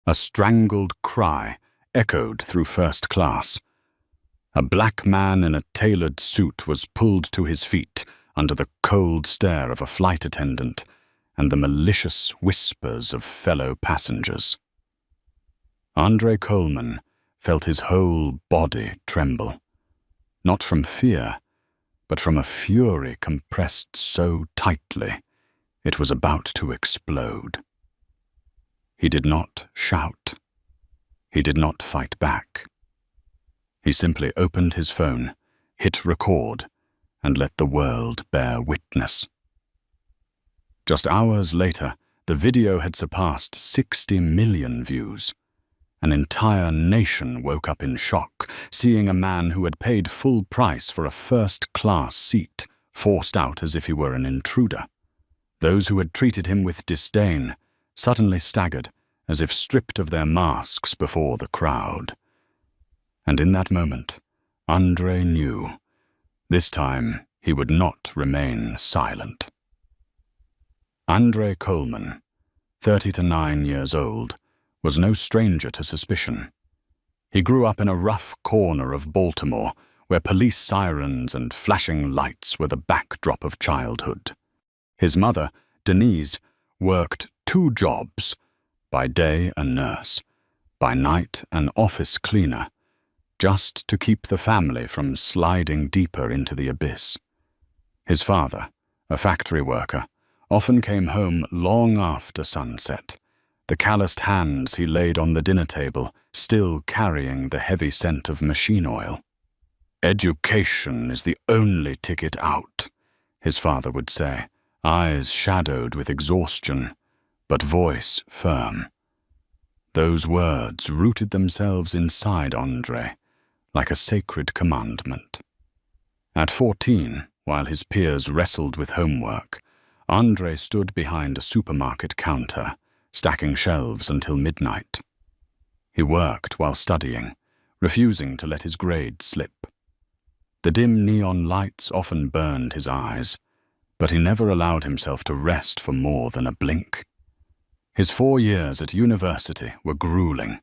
A strangled cry echoed through first class. A black man in a tailored suit was pulled to his feet under the cold stare of a flight attendant and the malicious whispers of fellow passengers. Andre Coleman felt his whole body tremble, not from fear, but from a fury compressed so tightly it was about to explode. He did not shout. He did not fight back. He simply opened his phone, hit record, and let the world bear witness. Just hours later, the video had surpassed 60 million views. An entire nation woke up in shock, seeing a man who had paid full price for a first-class seat forced out as if he were an intruder. Those who had treated him with disdain suddenly staggered as if stripped of their masks before the crowd. And in that moment, Andre knew. This time, he would not remain silent. Andre Coleman, 39 years old, was no stranger to suspicion. He grew up in a rough corner of Baltimore, where police sirens and flashing lights were the backdrop of childhood. His mother, Denise, worked 2 jobs, by day a nurse, by night an office cleaner, just to keep the family from sliding deeper into the abyss. His father, a factory worker, often came home long after sunset, the calloused hands he laid on the dinner table still carrying the heavy scent of machine oil. "Education is the only ticket out," his father would say, eyes shadowed with exhaustion, but voice firm. Those words rooted themselves inside Andre, like a sacred commandment. At 14, while his peers wrestled with homework, Andre stood behind a supermarket counter, stacking shelves until midnight. He worked while studying, refusing to let his grades slip. The dim neon lights often burned his eyes, but he never allowed himself to rest for more than a blink. His 4 years at university were grueling.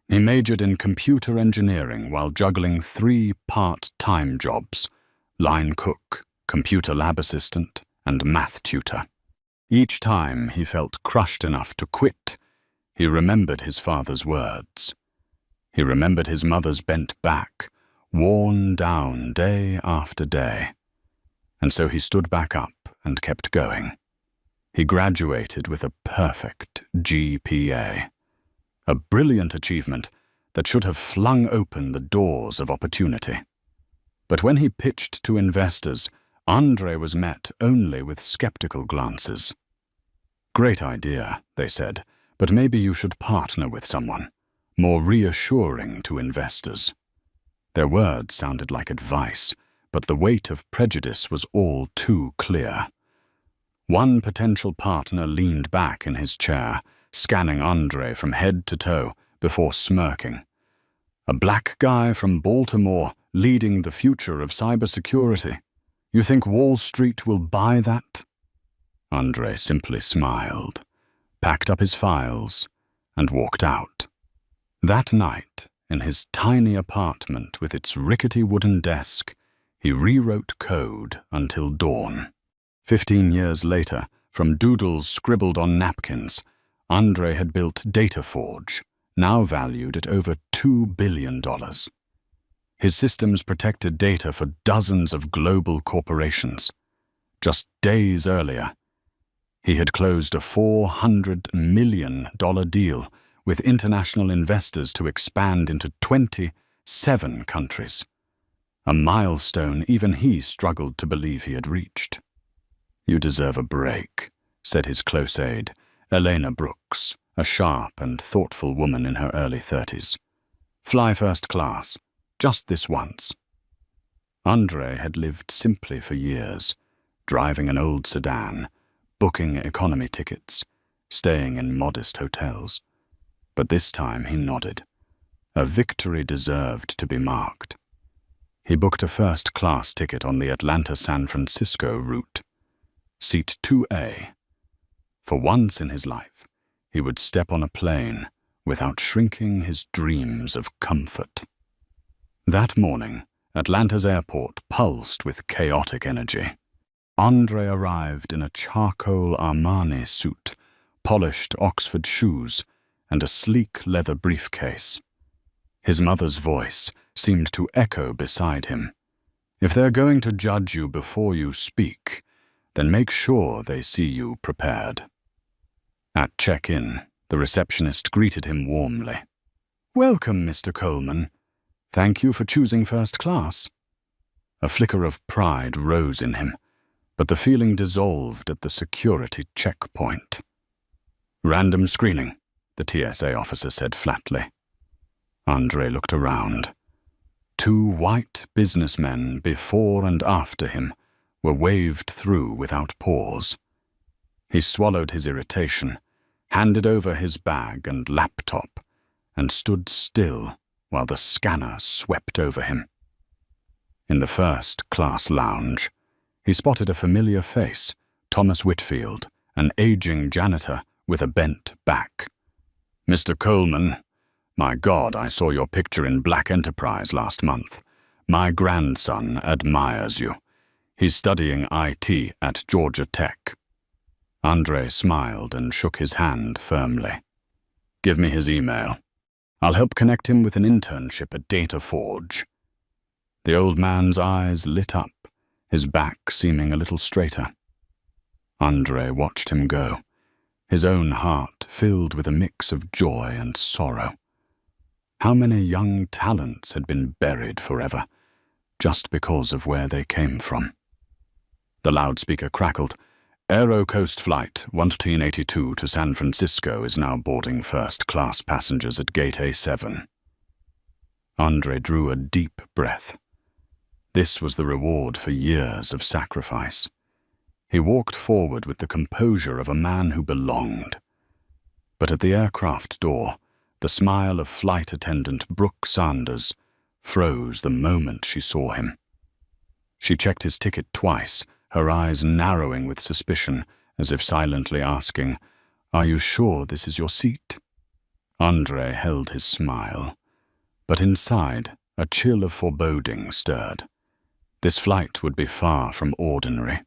He majored in computer engineering while juggling 3 part-time jobs: line cook, computer lab assistant, and math tutor. Each time he felt crushed enough to quit, he remembered his father's words. He remembered his mother's bent back, worn down day after day. And so he stood back up and kept going. He graduated with a perfect GPA, a brilliant achievement that should have flung open the doors of opportunity. But when he pitched to investors, Andre was met only with skeptical glances. "Great idea," they said, "but maybe you should partner with someone more reassuring to investors." Their words sounded like advice, but the weight of prejudice was all too clear. One potential partner leaned back in his chair, scanning Andre from head to toe before smirking. "A black guy from Baltimore leading the future of cybersecurity. You think Wall Street will buy that?" Andre simply smiled, packed up his files, and walked out. That night, in his tiny apartment with its rickety wooden desk, he rewrote code until dawn. 15 years later, from doodles scribbled on napkins, Andre had built DataForge, now valued at over $2 billion. His systems protected data for dozens of global corporations. Just days earlier, he had closed a $400 million deal with international investors to expand into 27 countries, a milestone even he struggled to believe he had reached. "You deserve a break," said his close aide, Elena Brooks, a sharp and thoughtful woman in her early 30s. "Fly first class, just this once." Andre had lived simply for years, driving an old sedan, booking economy tickets, staying in modest hotels. But this time he nodded. A victory deserved to be marked. He booked a first-class ticket on the Atlanta-San Francisco route, seat 2A. For once in his life, he would step on a plane without shrinking his dreams of comfort. That morning, Atlanta's airport pulsed with chaotic energy. Andre arrived in a charcoal Armani suit, polished Oxford shoes, and a sleek leather briefcase. His mother's voice seemed to echo beside him. If they're going to judge you before you speak, then make sure they see you prepared. At check-in, the receptionist greeted him warmly. "Welcome, Mr. Coleman. Thank you for choosing first class." A flicker of pride rose in him, but the feeling dissolved at the security checkpoint. "Random screening," the TSA officer said flatly. Andre looked around. 2 white businessmen before and after him were waved through without pause. He swallowed his irritation, handed over his bag and laptop, and stood still while the scanner swept over him. In the first-class lounge, he spotted a familiar face, Thomas Whitfield, an aging janitor with a bent back. "Mr. Coleman, my God, I saw your picture in Black Enterprise last month. My grandson admires you. He's studying IT at Georgia Tech." Andre smiled and shook his hand firmly. "Give me his email. I'll help connect him with an internship at Data Forge." The old man's eyes lit up, his back seeming a little straighter. Andre watched him go, his own heart filled with a mix of joy and sorrow. How many young talents had been buried forever, just because of where they came from? The loudspeaker crackled. "Aero Coast Flight 1382 to San Francisco is now boarding first-class passengers at Gate A7. Andre drew a deep breath. This was the reward for years of sacrifice. He walked forward with the composure of a man who belonged. But at the aircraft door, the smile of flight attendant Brooke Sanders froze the moment she saw him. She checked his ticket twice, her eyes narrowing with suspicion, as if silently asking, "Are you sure this is your seat?" Andre held his smile, but inside, a chill of foreboding stirred. This flight would be far from ordinary.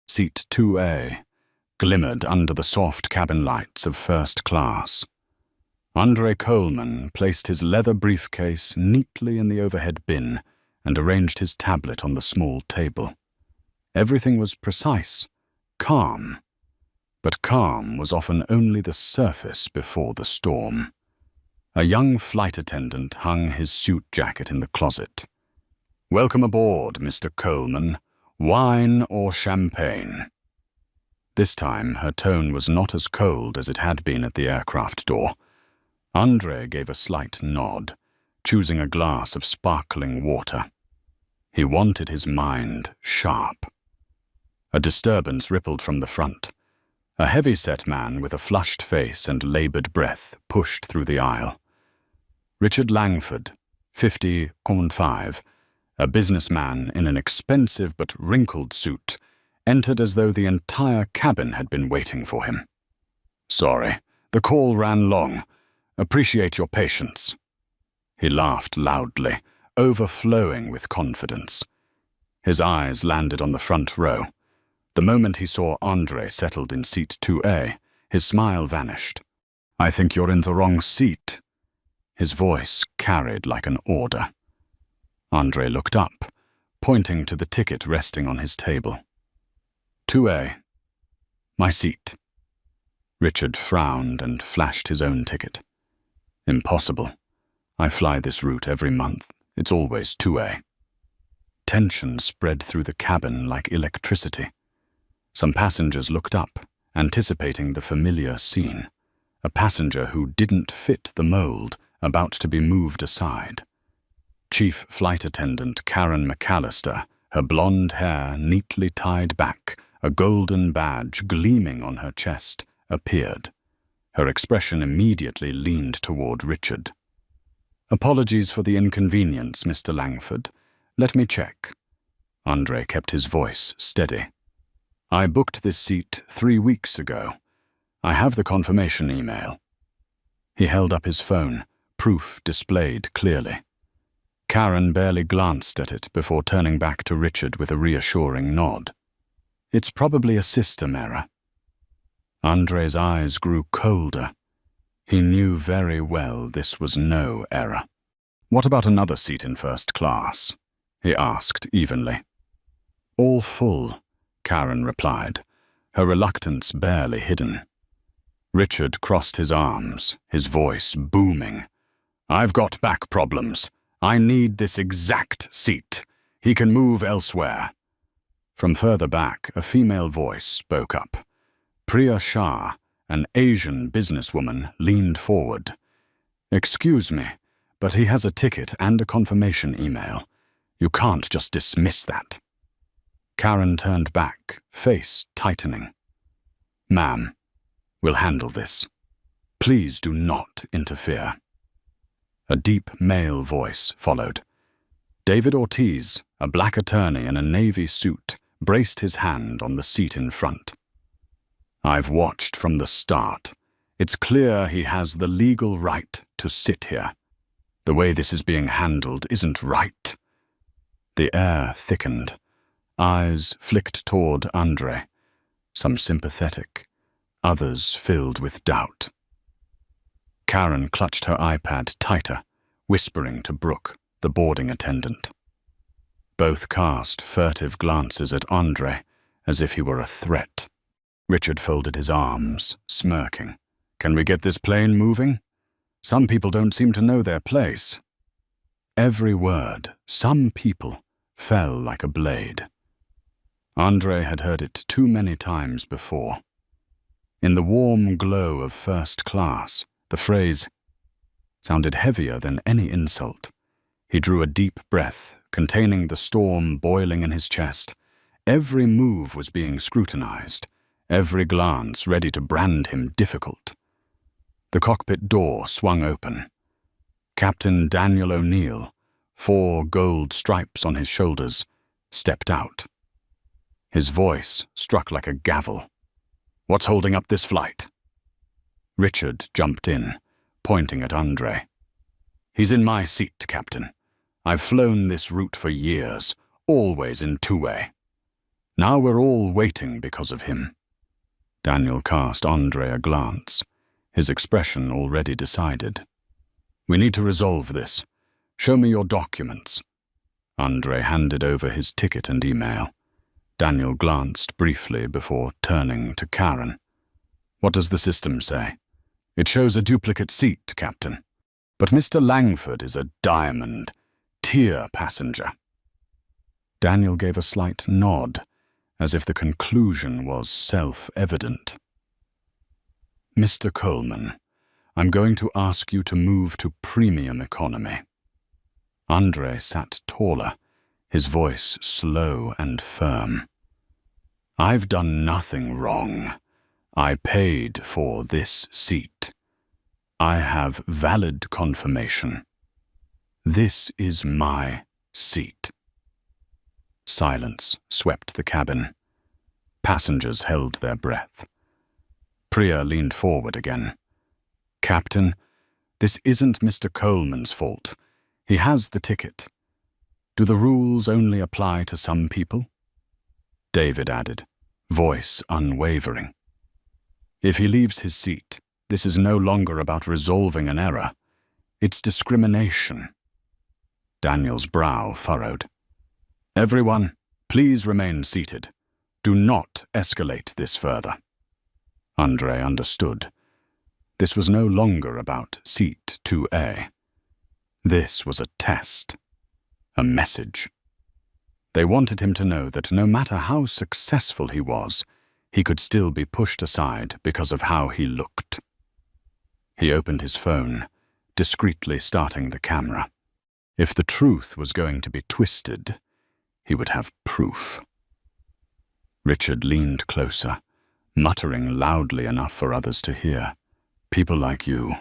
Seat 2A glimmered under the soft cabin lights of first class. Andre Coleman placed his leather briefcase neatly in the overhead bin and arranged his tablet on the small table. Everything was precise, calm. But calm was often only the surface before the storm. A young flight attendant hung his suit jacket in the closet. "Welcome aboard, Mr. Coleman. Wine or champagne?" This time, her tone was not as cold as it had been at the aircraft door. Andre gave a slight nod, choosing a glass of sparkling water. He wanted his mind sharp. A disturbance rippled from the front. A heavy-set man with a flushed face and labored breath pushed through the aisle. Richard Langford, 50-5, a businessman in an expensive but wrinkled suit, entered as though the entire cabin had been waiting for him. "Sorry, the call ran long. Appreciate your patience." He laughed loudly, overflowing with confidence. His eyes landed on the front row. The moment he saw Andre settled in seat 2A, his smile vanished. "I think you're in the wrong seat." His voice carried like an order. Andre looked up, pointing to the ticket resting on his table. 2A. "My seat." Richard frowned and flashed his own ticket. "Impossible. I fly this route every month. It's always 2A. Tension spread through the cabin like electricity. Some passengers looked up, anticipating the familiar scene. A passenger who didn't fit the mold, about to be moved aside. Chief Flight Attendant Karen McAllister, her blonde hair neatly tied back, a golden badge gleaming on her chest, appeared. Her expression immediately leaned toward Richard. "Apologies for the inconvenience, Mr. Langford. Let me check." Andre kept his voice steady. "I booked this seat 3 weeks ago. I have the confirmation email." He held up his phone, proof displayed clearly. Karen barely glanced at it before turning back to Richard with a reassuring nod. It's probably a system error. Andre's eyes grew colder. He knew very well this was no error. What about another seat in first class? He asked evenly. All full, Karen replied, her reluctance barely hidden. Richard crossed his arms, his voice booming. I've got back problems. I need this exact seat. He can move elsewhere. From further back, a female voice spoke up. Priya Shah, an Asian businesswoman, leaned forward. Excuse me, but he has a ticket and a confirmation email. You can't just dismiss that. Karen turned back, face tightening. Ma'am, we'll handle this. Please do not interfere. A deep male voice followed. David Ortiz, a black attorney in a navy suit, braced his hand on the seat in front. I've watched from the start. It's clear he has the legal right to sit here. The way this is being handled isn't right. The air thickened. Eyes flicked toward Andre, some sympathetic, others filled with doubt. Karen clutched her iPad tighter, whispering to Brooke, the boarding attendant. Both cast furtive glances at Andre, as if he were a threat. Richard folded his arms, smirking. Can we get this plane moving? Some people don't seem to know their place. Every word, some people, fell like a blade. Andre had heard it too many times before. In the warm glow of first class, the phrase sounded heavier than any insult. He drew a deep breath, containing the storm boiling in his chest. Every move was being scrutinized, every glance ready to brand him difficult. The cockpit door swung open. Captain Daniel O'Neill, 4 gold stripes on his shoulders, stepped out. His voice struck like a gavel. What's holding up this flight? Richard jumped in, pointing at Andre. He's in my seat, Captain. I've flown this route for years, always in two-way. Now we're all waiting because of him. Daniel cast Andre a glance, his expression already decided. We need to resolve this. Show me your documents. Andre handed over his ticket and email. Daniel glanced briefly before turning to Karen. What does the system say? It shows a duplicate seat, Captain. But Mr. Langford is a diamond, tier passenger. Daniel gave a slight nod, as if the conclusion was self-evident. Mr. Coleman, I'm going to ask you to move to premium economy. Andre sat taller, his voice slow and firm. I've done nothing wrong. I paid for this seat. I have valid confirmation. This is my seat. Silence swept the cabin. Passengers held their breath. Priya leaned forward again. Captain, this isn't Mr. Coleman's fault. He has the ticket. Do the rules only apply to some people? David added, voice unwavering. If he leaves his seat, this is no longer about resolving an error. It's discrimination. Daniel's brow furrowed. Everyone, please remain seated. Do not escalate this further. Andre understood. This was no longer about seat 2A. This was a test, a message. They wanted him to know that no matter how successful he was, he could still be pushed aside because of how he looked. He opened his phone, discreetly starting the camera. If the truth was going to be twisted, he would have proof. Richard leaned closer, muttering loudly enough for others to hear. People like you,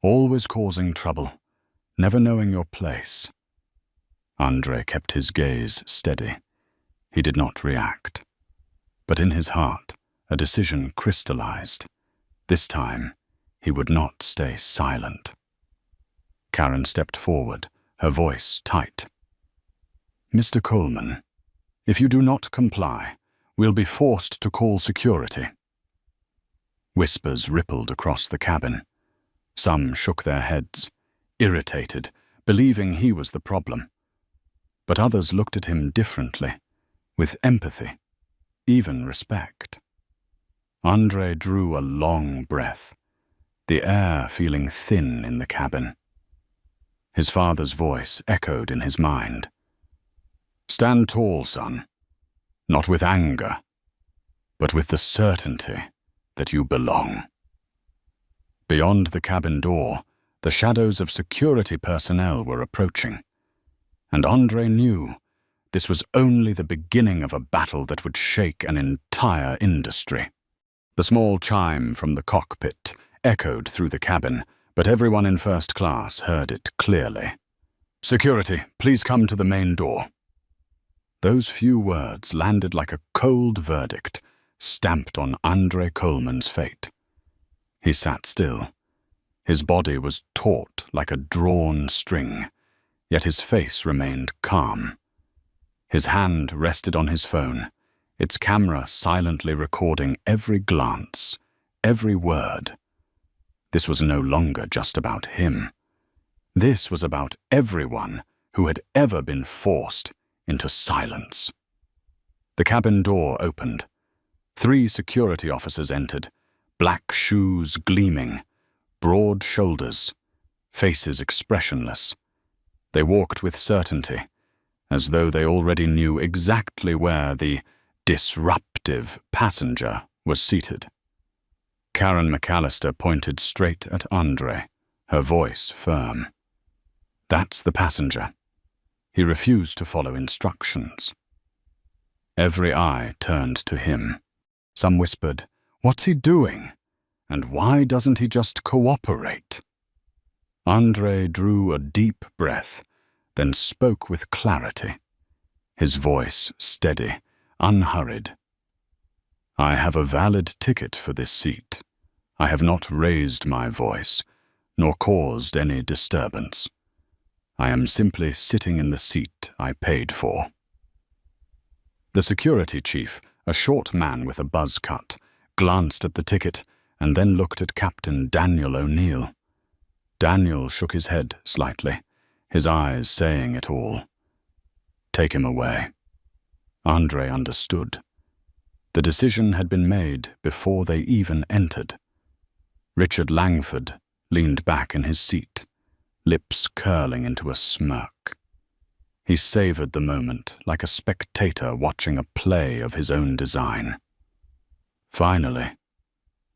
always causing trouble, never knowing your place. Andre kept his gaze steady. He did not react. But in his heart, a decision crystallized. This time, he would not stay silent. Karen stepped forward, her voice tight. "Mr. Coleman, if you do not comply, we'll be forced to call security." Whispers rippled across the cabin. Some shook their heads, irritated, believing he was the problem. But others looked at him differently, with empathy, even respect. Andre drew a long breath, the air feeling thin in the cabin. His father's voice echoed in his mind. "Stand tall, son, not with anger, but with the certainty that you belong." Beyond the cabin door, the shadows of security personnel were approaching, and Andre knew this was only the beginning of a battle that would shake an entire industry. The small chime from the cockpit echoed through the cabin, but everyone in first class heard it clearly. "Security, please come to the main door." Those few words landed like a cold verdict, stamped on Andre Coleman's fate. He sat still. His body was taut like a drawn string, yet his face remained calm. His hand rested on his phone, its camera silently recording every glance, every word. This was no longer just about him. This was about everyone who had ever been forced into silence. The cabin door opened. 3 security officers entered, black shoes gleaming, broad shoulders, faces expressionless. They walked with certainty, as though they already knew exactly where the disruptive passenger was seated. Karen McAllister pointed straight at Andre, her voice firm. "That's the passenger." He refused to follow instructions. Every eye turned to him. Some whispered, "What's he doing? And why doesn't he just cooperate?" Andre drew a deep breath, then spoke with clarity, his voice steady, unhurried. "I have a valid ticket for this seat. I have not raised my voice, nor caused any disturbance. I am simply sitting in the seat I paid for." The security chief, a short man with a buzz cut, glanced at the ticket and then looked at Captain Daniel O'Neill. Daniel shook his head slightly, his eyes saying it all. "Take him away." Andre understood. The decision had been made before they even entered. Richard Langford leaned back in his seat, lips curling into a smirk. He savored the moment like a spectator watching a play of his own design. "Finally.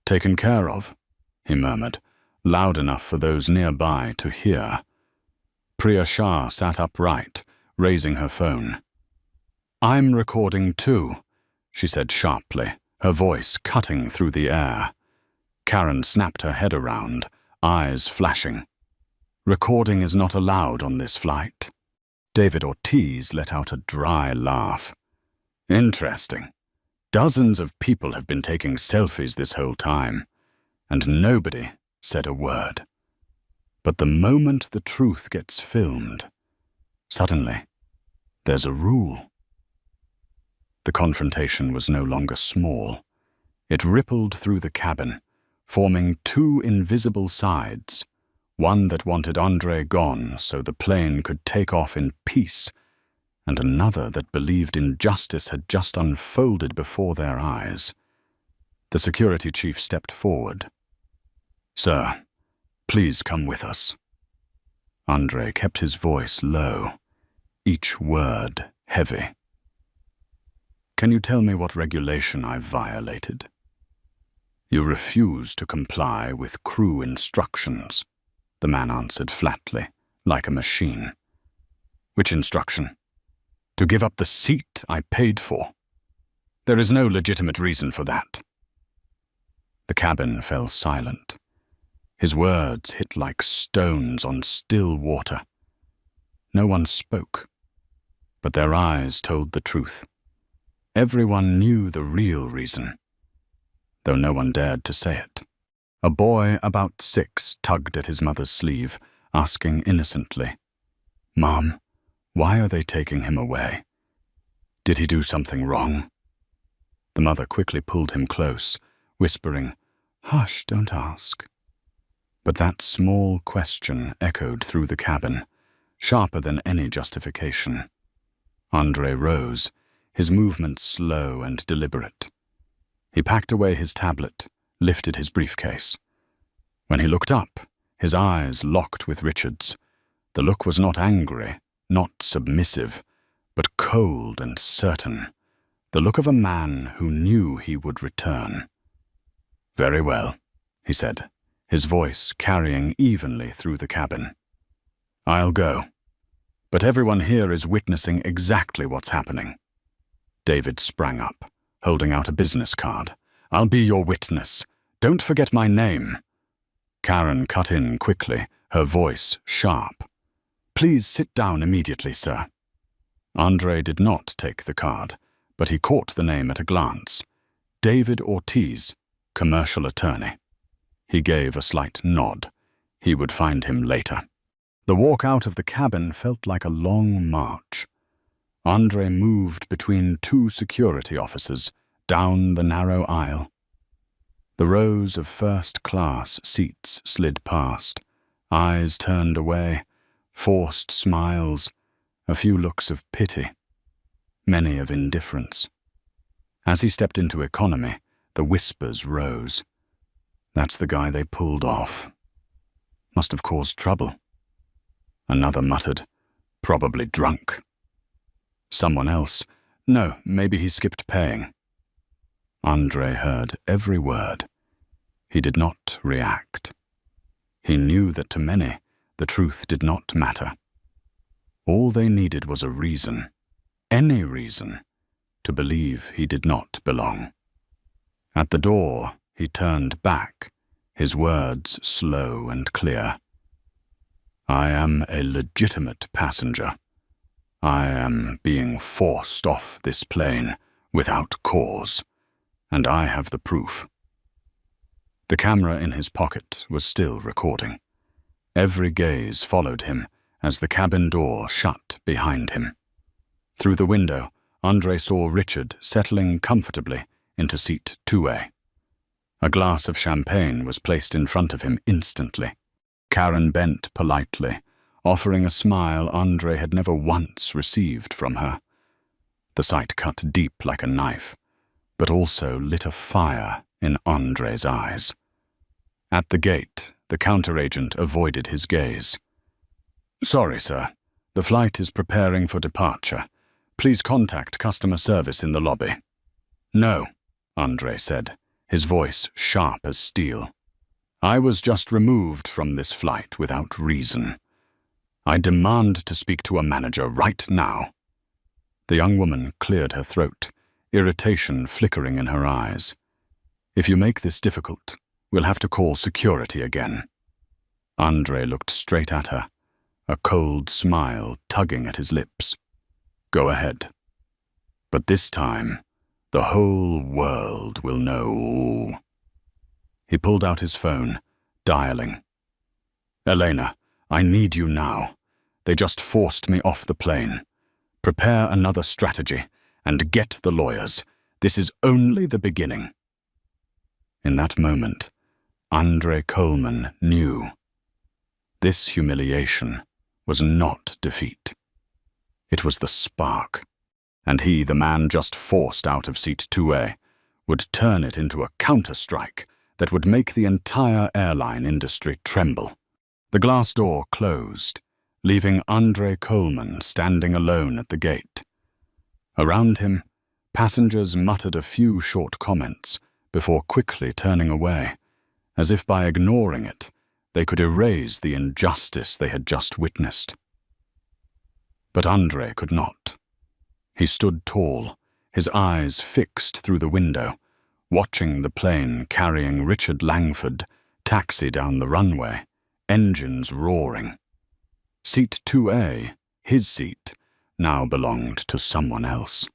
Taken care of," he murmured, loud enough for those nearby to hear. Priya Shah sat upright, raising her phone. "I'm recording too," she said sharply, her voice cutting through the air. Karen snapped her head around, eyes flashing. "Recording is not allowed on this flight." David Ortiz let out a dry laugh. "Interesting. Dozens of people have been taking selfies this whole time, and nobody said a word. But the moment the truth gets filmed, suddenly there's a rule." The confrontation was no longer small. It rippled through the cabin, forming 2 invisible sides, one that wanted Andre gone so the plane could take off in peace, and another that believed injustice had just unfolded before their eyes. The security chief stepped forward. "Sir, please come with us." Andre kept his voice low, each word heavy. "Can you tell me what regulation I've violated?" "You refuse to comply with crew instructions," the man answered flatly, like a machine. "Which instruction?" "To give up the seat I paid for." "There is no legitimate reason for that." The cabin fell silent. His words hit like stones on still water. No one spoke, but their eyes told the truth. Everyone knew the real reason, though no one dared to say it. A boy about 6 tugged at his mother's sleeve, asking innocently, "Mom, why are they taking him away? Did he do something wrong?" The mother quickly pulled him close, whispering, "Hush, don't ask." But that small question echoed through the cabin, sharper than any justification. Andre rose, his movements slow and deliberate. He packed away his tablet, lifted his briefcase. When he looked up, his eyes locked with Richard's. The look was not angry, not submissive, but cold and certain, the look of a man who knew he would return. "Very well," he said, his voice carrying evenly through the cabin. "I'll go. But everyone here is witnessing exactly what's happening." David sprang up, holding out a business card. "I'll be your witness. Don't forget my name." Karen cut in quickly, her voice sharp. "Please sit down immediately, sir." Andre did not take the card, but he caught the name at a glance. David Ortiz, commercial attorney. He gave a slight nod. He would find him later. The walk out of the cabin felt like a long march. Andre moved between 2 security officers, down the narrow aisle. The rows of first-class seats slid past, eyes turned away, forced smiles, a few looks of pity, many of indifference. As he stepped into economy, the whispers rose. "That's the guy they pulled off. Must have caused trouble." Another muttered, "Probably drunk." Someone else, "No, maybe he skipped paying." Andre heard every word. He did not react. He knew that to many, the truth did not matter. All they needed was a reason, any reason, to believe he did not belong. At the door, he turned back, his words slow and clear. "I am a legitimate passenger. I am being forced off this plane without cause, and I have the proof." The camera in his pocket was still recording. Every gaze followed him as the cabin door shut behind him. Through the window, Andre saw Richard settling comfortably into seat 2A. A glass of champagne was placed in front of him instantly. Karen bent politely, offering a smile Andre had never once received from her. The sight cut deep like a knife, but also lit a fire in Andre's eyes. At the gate, the counteragent avoided his gaze. "Sorry, sir. The flight is preparing for departure. Please contact customer service in the lobby." "No," Andre said, his voice sharp as steel. "I was just removed from this flight without reason. I demand to speak to a manager right now." The young woman cleared her throat, irritation flickering in her eyes. "If you make this difficult, we'll have to call security again." Andre looked straight at her, a cold smile tugging at his lips. "Go ahead. But this time, the whole world will know all." He pulled out his phone, dialing. "Elena, I need you now. They just forced me off the plane. Prepare another strategy and get the lawyers. This is only the beginning." In that moment, Andre Coleman knew. This humiliation was not defeat. It was the spark, and he, the man just forced out of seat 2A, would turn it into a counter-strike that would make the entire airline industry tremble. The glass door closed, leaving Andre Coleman standing alone at the gate. Around him, passengers muttered a few short comments before quickly turning away, as if by ignoring it, they could erase the injustice they had just witnessed. But Andre could not. He stood tall, his eyes fixed through the window, watching the plane carrying Richard Langford taxi down the runway, engines roaring. Seat 2A, his seat, now belonged to someone else.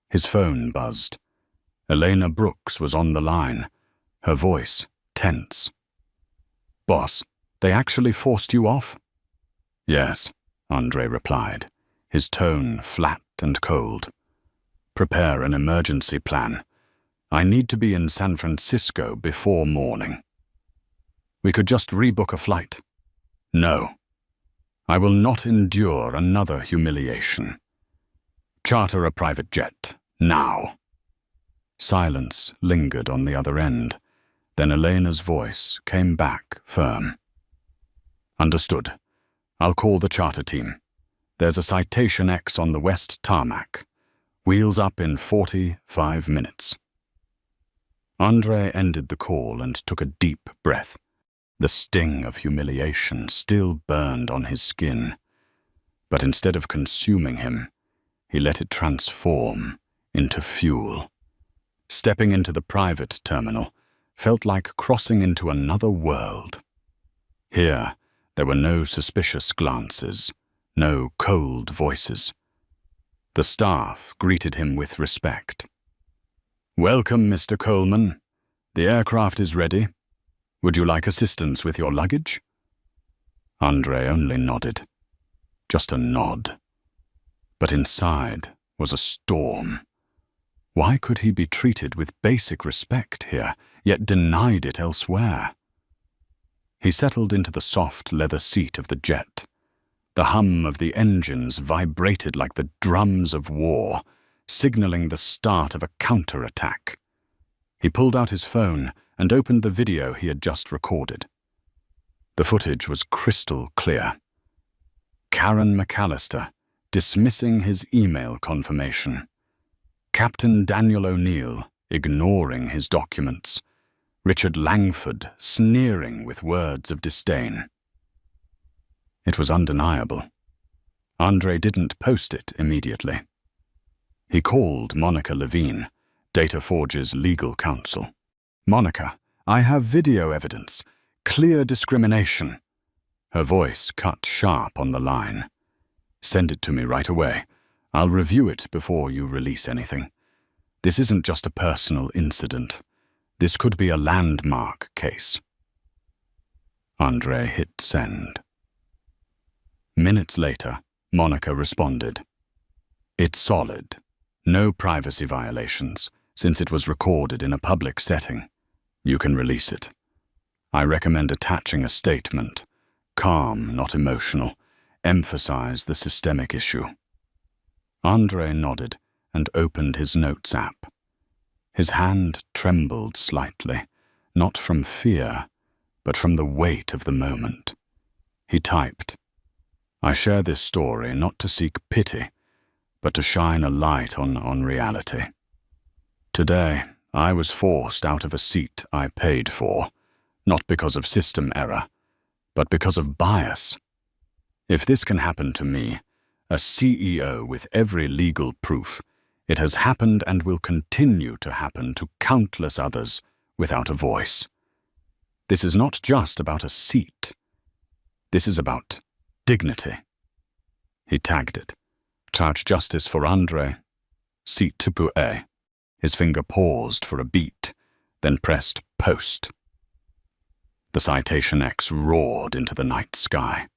His phone buzzed. Elena Brooks was on the line, her voice tense. "Boss, they actually forced you off?" "Yes," Andre replied, his tone flat and cold. "Prepare an emergency plan. I need to be in San Francisco before morning." "We could just rebook a flight." "No. I will not endure another humiliation. Charter a private jet, now." Silence lingered on the other end. Then Elena's voice came back firm. "Understood. I'll call the charter team. There's a Citation X on the West Tarmac. Wheels up in 45 minutes. Andre ended the call and took a deep breath. The sting of humiliation still burned on his skin. But instead of consuming him, he let it transform into fuel. Stepping into the private terminal felt like crossing into another world. Here, there were no suspicious glances, no cold voices. The staff greeted him with respect. "Welcome, Mr. Coleman. The aircraft is ready. Would you like assistance with your luggage?" Andre only nodded. Just a nod. But inside was a storm. Why could he be treated with basic respect here, yet denied it elsewhere? He settled into the soft leather seat of the jet. The hum of the engines vibrated like the drums of war, signaling the start of a counterattack. He pulled out his phone and opened the video he had just recorded. The footage was crystal clear. Karen McAllister dismissing his email confirmation. Captain Daniel O'Neill ignoring his documents. Richard Langford sneering with words of disdain. It was undeniable. Andre didn't post it immediately. He called Monica Levine, Dataforge's legal counsel. "Monica, I have video evidence. Clear discrimination." Her voice cut sharp on the line. "Send it to me right away. I'll review it before you release anything. This isn't just a personal incident. This could be a landmark case." Andre hit send. Minutes later, Monica responded. "It's solid. No privacy violations, since it was recorded in a public setting. You can release it. I recommend attaching a statement. Calm, not emotional. Emphasize the systemic issue." Andre nodded and opened his notes app. His hand trembled slightly, not from fear, but from the weight of the moment. He typed, "I share this story not to seek pity, but to shine a light on reality. Today, I was forced out of a seat I paid for, not because of system error, but because of bias. If this can happen to me, a CEO with every legal proof, it has happened and will continue to happen to countless others without a voice. This is not just about a seat. This is about dignity." He tagged it. "Charge justice for Andre. Seat to A." His finger paused for a beat, then pressed post. The Citation X roared into the night sky.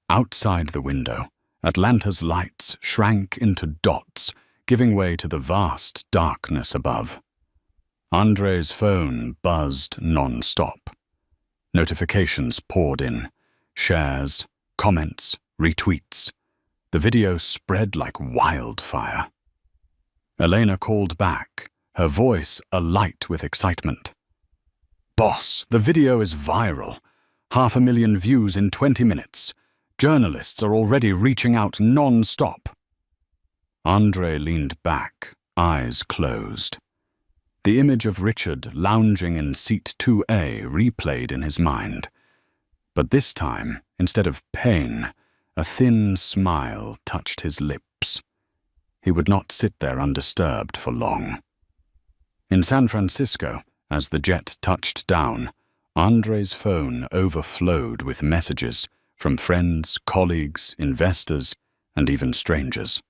Outside the window, Atlanta's lights shrank into dots, giving way to the vast darkness above. Andre's phone buzzed non-stop. Notifications poured in. Shares, comments, retweets. The video spread like wildfire. Elena called back, her voice alight with excitement. "Boss, the video is viral. 500,000 views in 20 minutes. Journalists are already reaching out non-stop." Andre leaned back, eyes closed. The image of Richard lounging in seat 2A replayed in his mind. But this time, instead of pain, a thin smile touched his lips. He would not sit there undisturbed for long. In San Francisco, as the jet touched down, Andre's phone overflowed with messages from friends, colleagues, investors, and even strangers.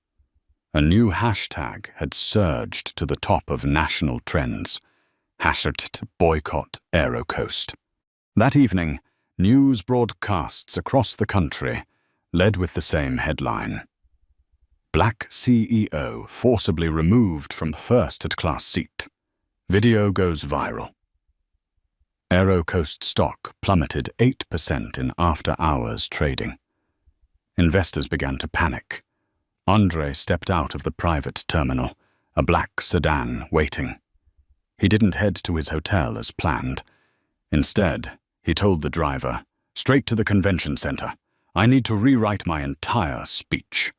A new hashtag had surged to the top of national trends. hashtag boycott Aerocoast. That evening, news broadcasts across the country led with the same headline: Black CEO forcibly removed from first-class seat. Video goes viral. Aerocoast stock plummeted 8% in after-hours trading. Investors began to panic. Andre stepped out of the private terminal, a black sedan waiting. He didn't head to his hotel as planned. Instead, he told the driver, "Straight to the convention center. I need to rewrite my entire speech."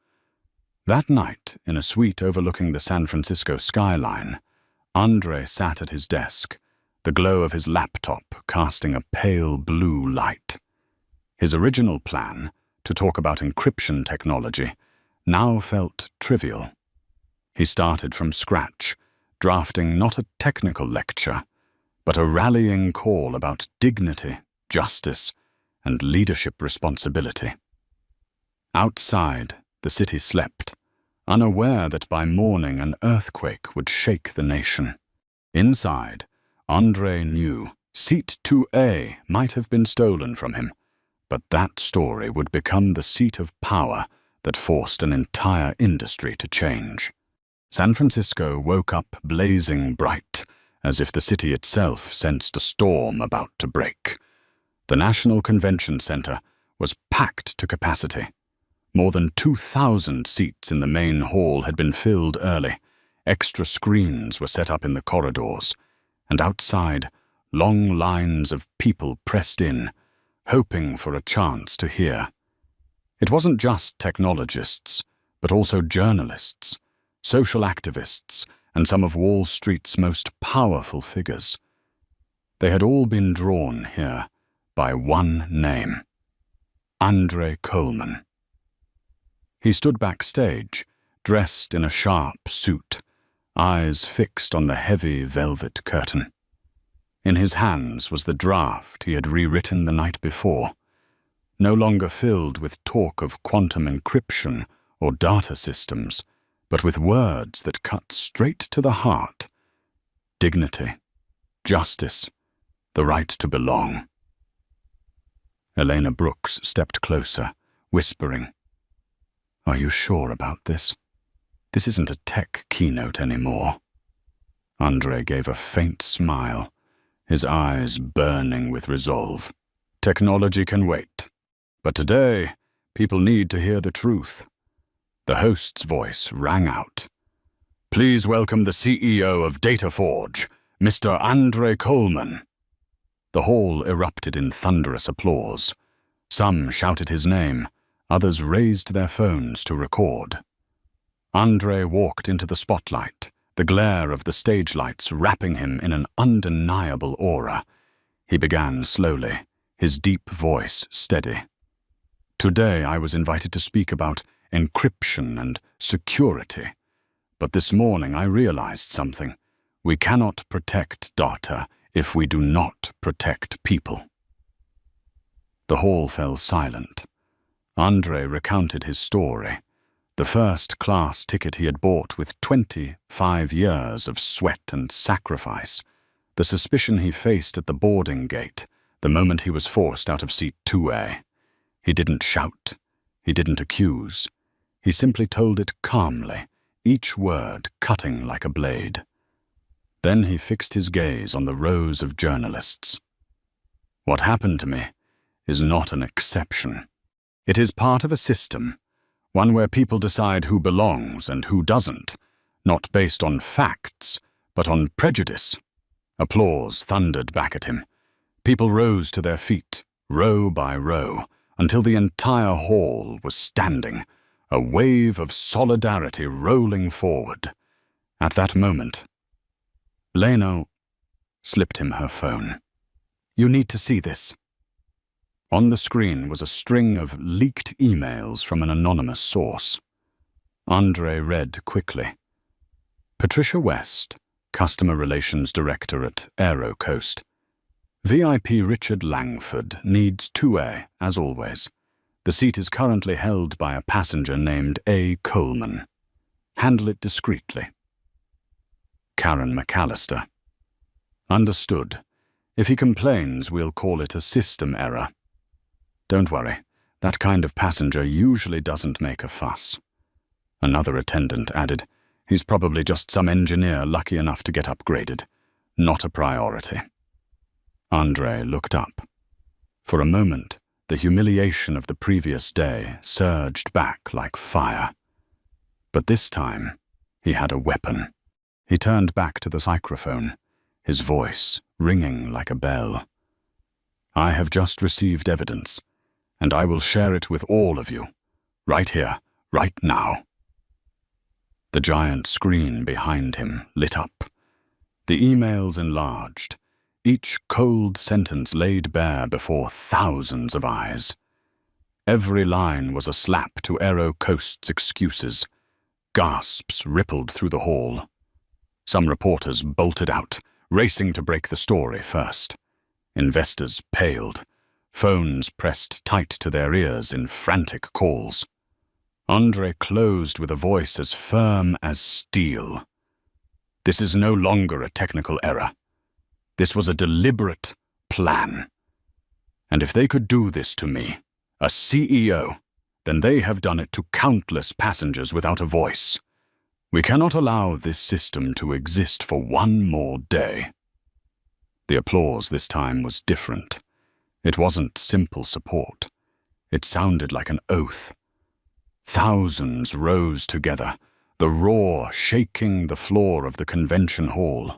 That night, in a suite overlooking the San Francisco skyline, Andre sat at his desk, the glow of his laptop casting a pale blue light. His original plan, to talk about encryption technology, now felt trivial. He started from scratch, drafting not a technical lecture, but a rallying call about dignity, justice, and leadership responsibility. Outside, the city slept, unaware that by morning an earthquake would shake the nation. Inside, Andre knew Seat 2A might have been stolen from him, but that story would become the seat of power that forced an entire industry to change. San Francisco woke up blazing bright, as if the city itself sensed a storm about to break. The National Convention Center was packed to capacity. More than 2,000 seats in the main hall had been filled early. Extra screens were set up in the corridors, and outside, long lines of people pressed in, hoping for a chance to hear. It wasn't just technologists, but also journalists, social activists, and some of Wall Street's most powerful figures. They had all been drawn here by one name: Andre Coleman. He stood backstage, dressed in a sharp suit, eyes fixed on the heavy velvet curtain. In his hands was the draft he had rewritten the night before, no longer filled with talk of quantum encryption or data systems, but with words that cut straight to the heart: dignity, justice, the right to belong. Elena Brooks stepped closer, whispering, "Are you sure about this? This isn't a tech keynote anymore." Andre gave a faint smile, his eyes burning with resolve. "Technology can wait. But today, people need to hear the truth." The host's voice rang out. "Please welcome the CEO of DataForge, Mr. Andre Coleman." The hall erupted in thunderous applause. Some shouted his name, others raised their phones to record. Andre walked into the spotlight, the glare of the stage lights wrapping him in an undeniable aura. He began slowly, his deep voice steady. "Today I was invited to speak about encryption and security. But this morning I realized something. We cannot protect data if we do not protect people." The hall fell silent. Andre recounted his story, the first-class ticket he had bought with 25 years of sweat and sacrifice, the suspicion he faced at the boarding gate the moment he was forced out of seat 2A. He didn't shout. He didn't accuse. He simply told it calmly, each word cutting like a blade. Then he fixed his gaze on the rows of journalists. "What happened to me is not an exception. It is part of a system, one where people decide who belongs and who doesn't, not based on facts, but on prejudice." Applause thundered back at him. People rose to their feet, row by row, until the entire hall was standing, a wave of solidarity rolling forward. At that moment, Leno slipped him her phone. "You need to see this." On the screen was a string of leaked emails from an anonymous source. Andre read quickly. Patricia West, Customer Relations Director at Aerocoast. VIP Richard Langford needs 2A, as always. The seat is currently held by a passenger named A. Coleman. Handle it discreetly. Karen McAllister. Understood. If he complains, we'll call it a system error. Don't worry, that kind of passenger usually doesn't make a fuss. Another attendant added, he's probably just some engineer lucky enough to get upgraded. Not a priority. Andre looked up. For a moment, the humiliation of the previous day surged back like fire. But this time, he had a weapon. He turned back to the microphone, his voice ringing like a bell. I have just received evidence, and I will share it with all of you, right here, right now. The giant screen behind him lit up. The emails enlarged, each cold sentence laid bare before thousands of eyes. Every line was a slap to Aero Coast's excuses. Gasps rippled through the hall. Some reporters bolted out, racing to break the story first. Investors paled, phones pressed tight to their ears in frantic calls. Andre closed with a voice as firm as steel. This is no longer a technical error. This was a deliberate plan. And if they could do this to me, a CEO, then they have done it to countless passengers without a voice. We cannot allow this system to exist for one more day. The applause this time was different. It wasn't simple support. It sounded like an oath. Thousands rose together, the roar shaking the floor of the convention hall.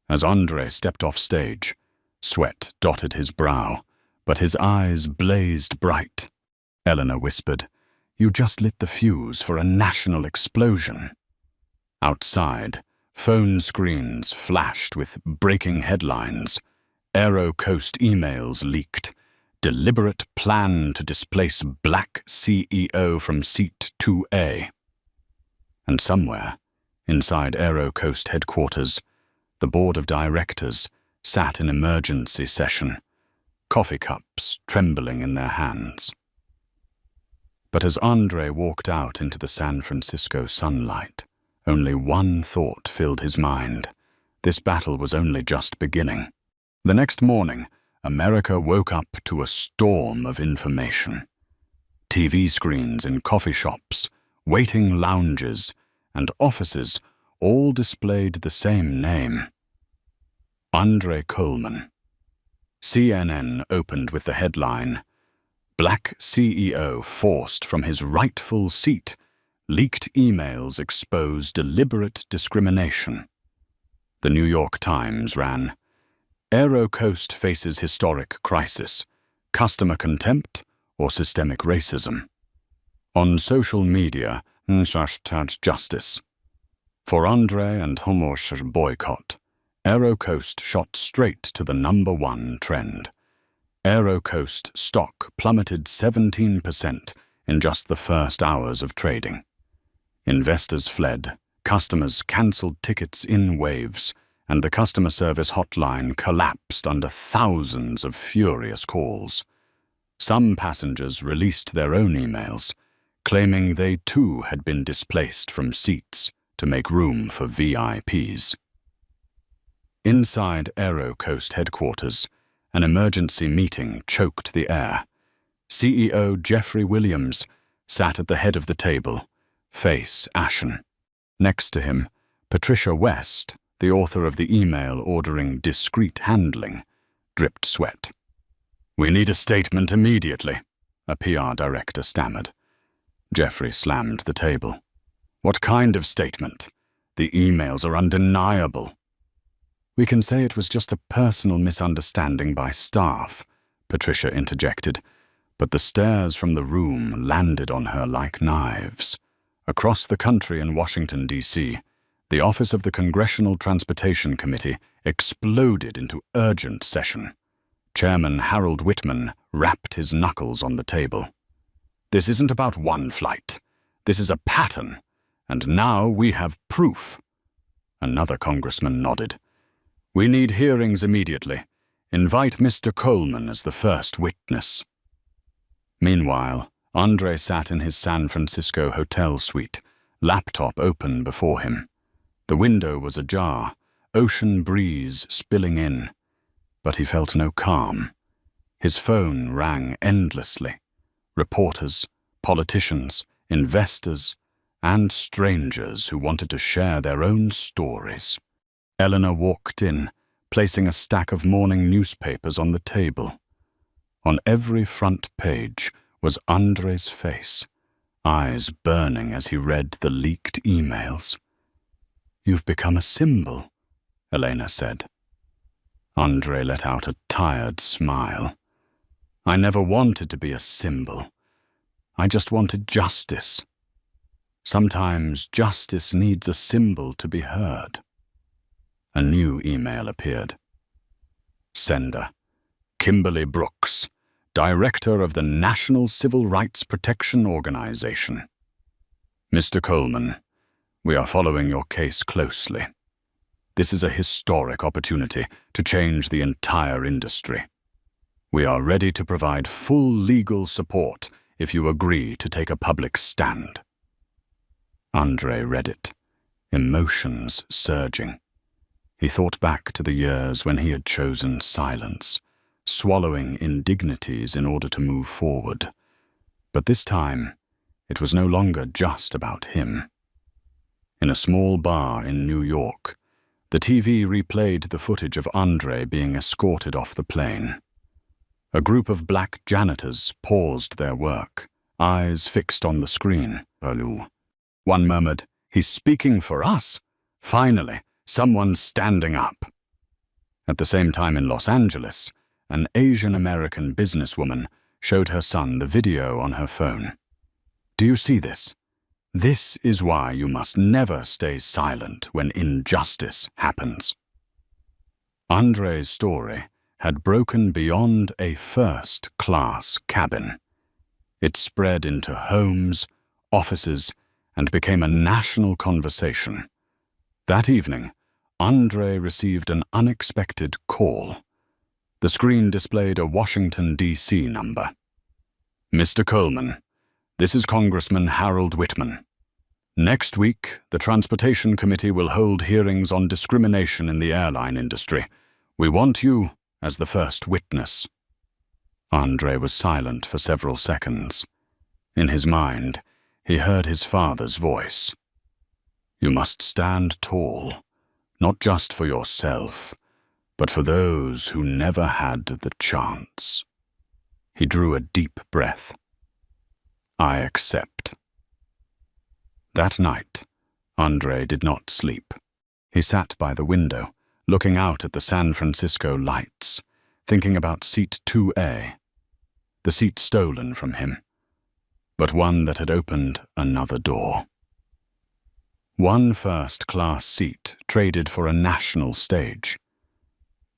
As Andre stepped off stage, sweat dotted his brow, but his eyes blazed bright. Eleanor whispered, "You just lit the fuse for a national explosion." Outside, phone screens flashed with breaking headlines. Aero Coast emails leaked. Deliberate plan to displace black CEO from seat 2A. And somewhere, inside Aero Coast headquarters, the board of directors sat in emergency session, coffee cups trembling in their hands. But as Andre walked out into the San Francisco sunlight, only one thought filled his mind. This battle was only just beginning. The next morning, America woke up to a storm of information. TV screens in coffee shops, waiting lounges, and offices all displayed the same name. Andre Coleman. CNN opened with the headline, "Black CEO forced from his rightful seat. Leaked emails expose deliberate discrimination." The New York Times ran, "Aero Coast faces historic crisis, customer contempt or systemic racism." On social media, #justice. For Andre and Homor's boycott, Aero Coast shot straight to the #1 trend. Aero Coast stock plummeted 17% in just the first hours of trading. Investors fled, customers cancelled tickets in waves, and the customer service hotline collapsed under thousands of furious calls. Some passengers released their own emails, claiming they too had been displaced from seats to make room for VIPs. Inside Aero Coast headquarters, an emergency meeting choked the air. CEO Jeffrey Williams sat at the head of the table, face ashen. Next to him, Patricia West, the author of the email ordering discreet handling, dripped sweat. "We need a statement immediately," a PR director stammered. Jeffrey slammed the table. "What kind of statement? The emails are undeniable." "We can say it was just a personal misunderstanding by staff," Patricia interjected, but the stares from the room landed on her like knives. Across the country in Washington, D.C., the office of the Congressional Transportation Committee exploded into urgent session. Chairman Harold Whitman rapped his knuckles on the table. "This isn't about one flight. This is a pattern, and now we have proof." Another congressman nodded. "We need hearings immediately. Invite Mr. Coleman as the first witness." Meanwhile, Andre sat in his San Francisco hotel suite, laptop open before him. The window was ajar, ocean breeze spilling in, but he felt no calm. His phone rang endlessly. Reporters, politicians, investors, and strangers who wanted to share their own stories. Eleanor walked in, placing a stack of morning newspapers on the table. On every front page was Andre's face, eyes burning as he read the leaked emails. "You've become a symbol," Elena said. Andre let out a tired smile. "I never wanted to be a symbol. I just wanted justice. Sometimes justice needs a symbol to be heard." A new email appeared. Sender: Kimberly Brooks, Director of the National Civil Rights Protection Organization. "Mr. Coleman, we are following your case closely. This is a historic opportunity to change the entire industry. We are ready to provide full legal support if you agree to take a public stand." Andre read it, emotions surging. He thought back to the years when he had chosen silence, swallowing indignities in order to move forward. But this time, it was no longer just about him. In a small bar in New York, the TV replayed the footage of Andre being escorted off the plane. A group of black janitors paused their work, eyes fixed on the screen. One murmured, "He's speaking for us. Finally, someone's standing up." At the same time in Los Angeles, an Asian-American businesswoman showed her son the video on her phone. "Do you see this? This is why you must never stay silent when injustice happens." Andre's story had broken beyond a first-class cabin. It spread into homes, offices, and became a national conversation. That evening, Andre received an unexpected call. The screen displayed a Washington, D.C. number. "Mr. Coleman, this is Congressman Harold Whitman. Next week, the Transportation Committee will hold hearings on discrimination in the airline industry. We want you as the first witness." Andre was silent for several seconds. In his mind, he heard his father's voice. "You must stand tall, not just for yourself, but for those who never had the chance." He drew a deep breath. "I accept." That night, Andre did not sleep. He sat by the window, looking out at the San Francisco lights, thinking about seat 2A, the seat stolen from him, but one that had opened another door. One first-class seat traded for a national stage.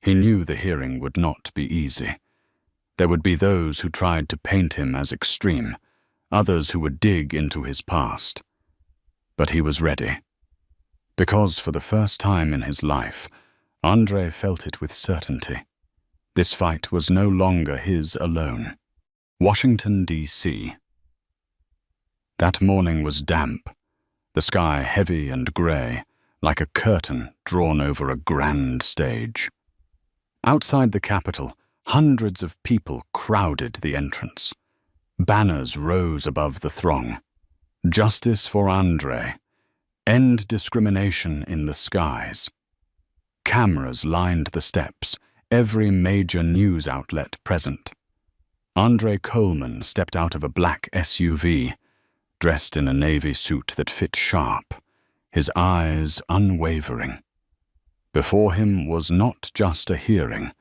He knew the hearing would not be easy. There would be those who tried to paint him as extreme, others who would dig into his past. But he was ready. Because for the first time in his life, Andre felt it with certainty. This fight was no longer his alone. Washington, D.C. That morning was damp, the sky heavy and grey, like a curtain drawn over a grand stage. Outside the Capitol, hundreds of people crowded the entrance. Banners rose above the throng. "Justice for Andre. End discrimination in the skies." Cameras lined the steps, every major news outlet present. Andre Coleman stepped out of a black SUV, dressed in a navy suit that fit sharp, his eyes unwavering. Before him was not just a hearing,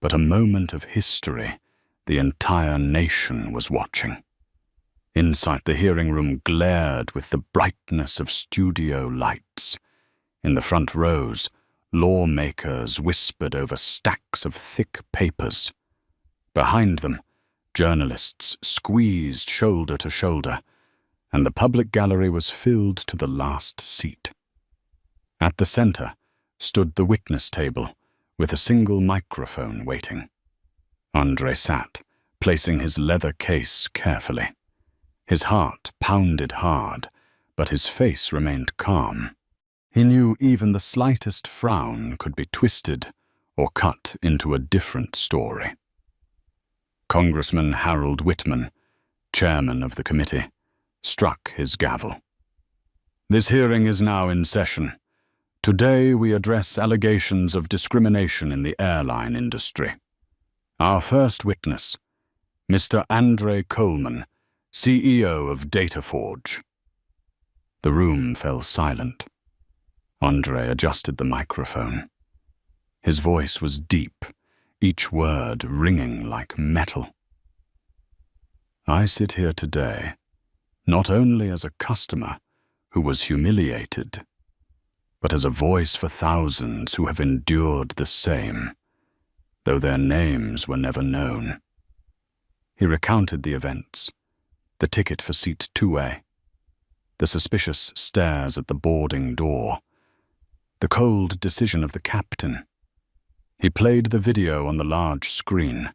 but a moment of history the entire nation was watching. Inside the hearing room glared with the brightness of studio lights. In the front rows, lawmakers whispered over stacks of thick papers. Behind them, journalists squeezed shoulder to shoulder, and the public gallery was filled to the last seat. At the center stood the witness table, with a single microphone waiting. Andre sat, placing his leather case carefully. His heart pounded hard, but his face remained calm. He knew even the slightest frown could be twisted or cut into a different story. Congressman Harold Whitman, chairman of the committee, struck his gavel. This hearing is now in session. Today we address allegations of discrimination in the airline industry. Our first witness, Mr. Andre Coleman, CEO of DataForge. The room fell silent. Andre adjusted the microphone. His voice was deep, each word ringing like metal. I sit here today, not only as a customer who was humiliated, but as a voice for thousands who have endured the same, though their names were never known. He recounted the events, the ticket for seat 2A, the suspicious stares at the boarding door, the cold decision of the captain. He played the video on the large screen,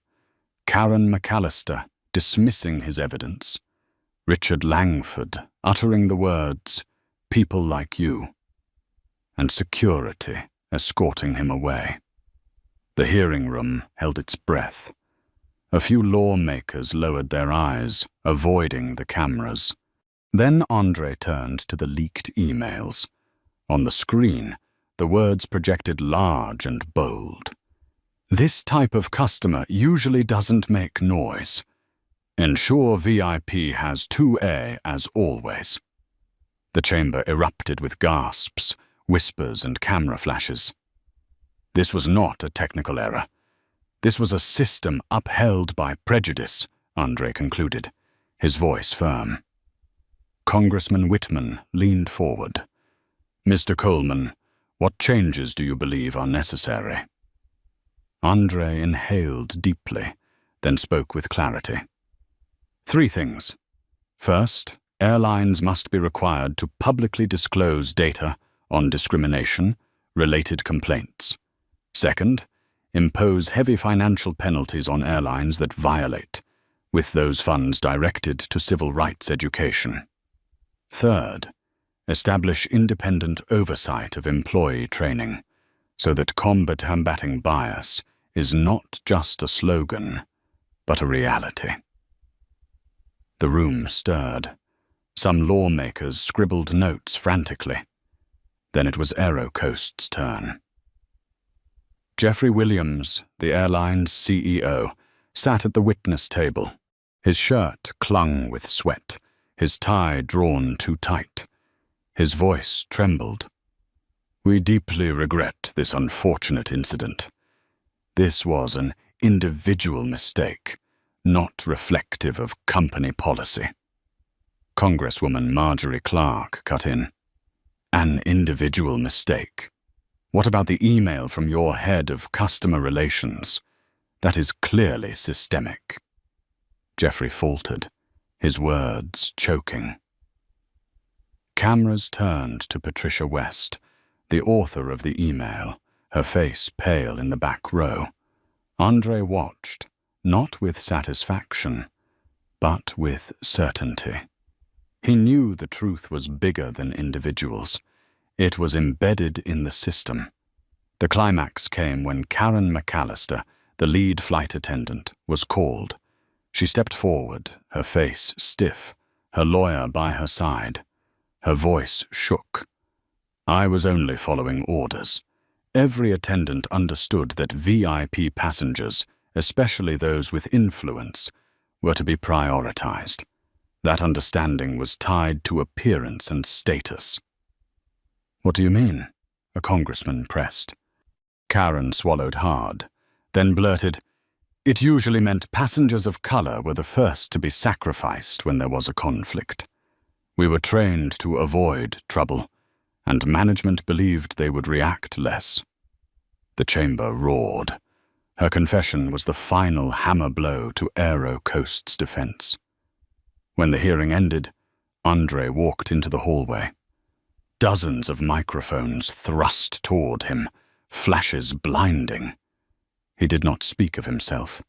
Karen McAllister dismissing his evidence, Richard Langford uttering the words, "people like you," and security escorting him away. The hearing room held its breath. A few lawmakers lowered their eyes, avoiding the cameras. Then Andre turned to the leaked emails. On the screen, the words projected large and bold. This type of customer usually doesn't make noise. Ensure VIP has 2A as always. The chamber erupted with gasps, whispers, and camera flashes. This was not a technical error. This was a system upheld by prejudice, Andre concluded, his voice firm. Congressman Whitman leaned forward. Mr. Coleman, what changes do you believe are necessary? Andre inhaled deeply, then spoke with clarity. 3 things. First, airlines must be required to publicly disclose data on discrimination, related complaints. Second, impose heavy financial penalties on airlines that violate, with those funds directed to civil rights education. Third, establish independent oversight of employee training, so that combating bias is not just a slogan, but a reality. The room stirred. Some lawmakers scribbled notes frantically. Then it was AeroCoast's turn. Jeffrey Williams, the airline's CEO, sat at the witness table. His shirt clung with sweat, his tie drawn too tight. His voice trembled. We deeply regret this unfortunate incident. This was an individual mistake, not reflective of company policy. Congresswoman Marjorie Clark cut in. An individual mistake. What about the email from your head of customer relations? That is clearly systemic. Jeffrey faltered, his words choking. Cameras turned to Patricia West, the author of the email, her face pale in the back row. Andre watched, not with satisfaction, but with certainty. He knew the truth was bigger than individuals. It was embedded in the system. The climax came when Karen McAllister, the lead flight attendant, was called. She stepped forward, her face stiff, her lawyer by her side. Her voice shook. I was only following orders. Every attendant understood that VIP passengers, especially those with influence, were to be prioritized. That understanding was tied to appearance and status. What do you mean? A congressman pressed. Karen swallowed hard, then blurted, It usually meant passengers of color were the first to be sacrificed when there was a conflict. We were trained to avoid trouble, and management believed they would react less. The chamber roared. Her confession was the final hammer blow to AeroCoast's defense. When the hearing ended, Andre walked into the hallway. Dozens of microphones thrust toward him, flashes blinding. He did not speak of himself.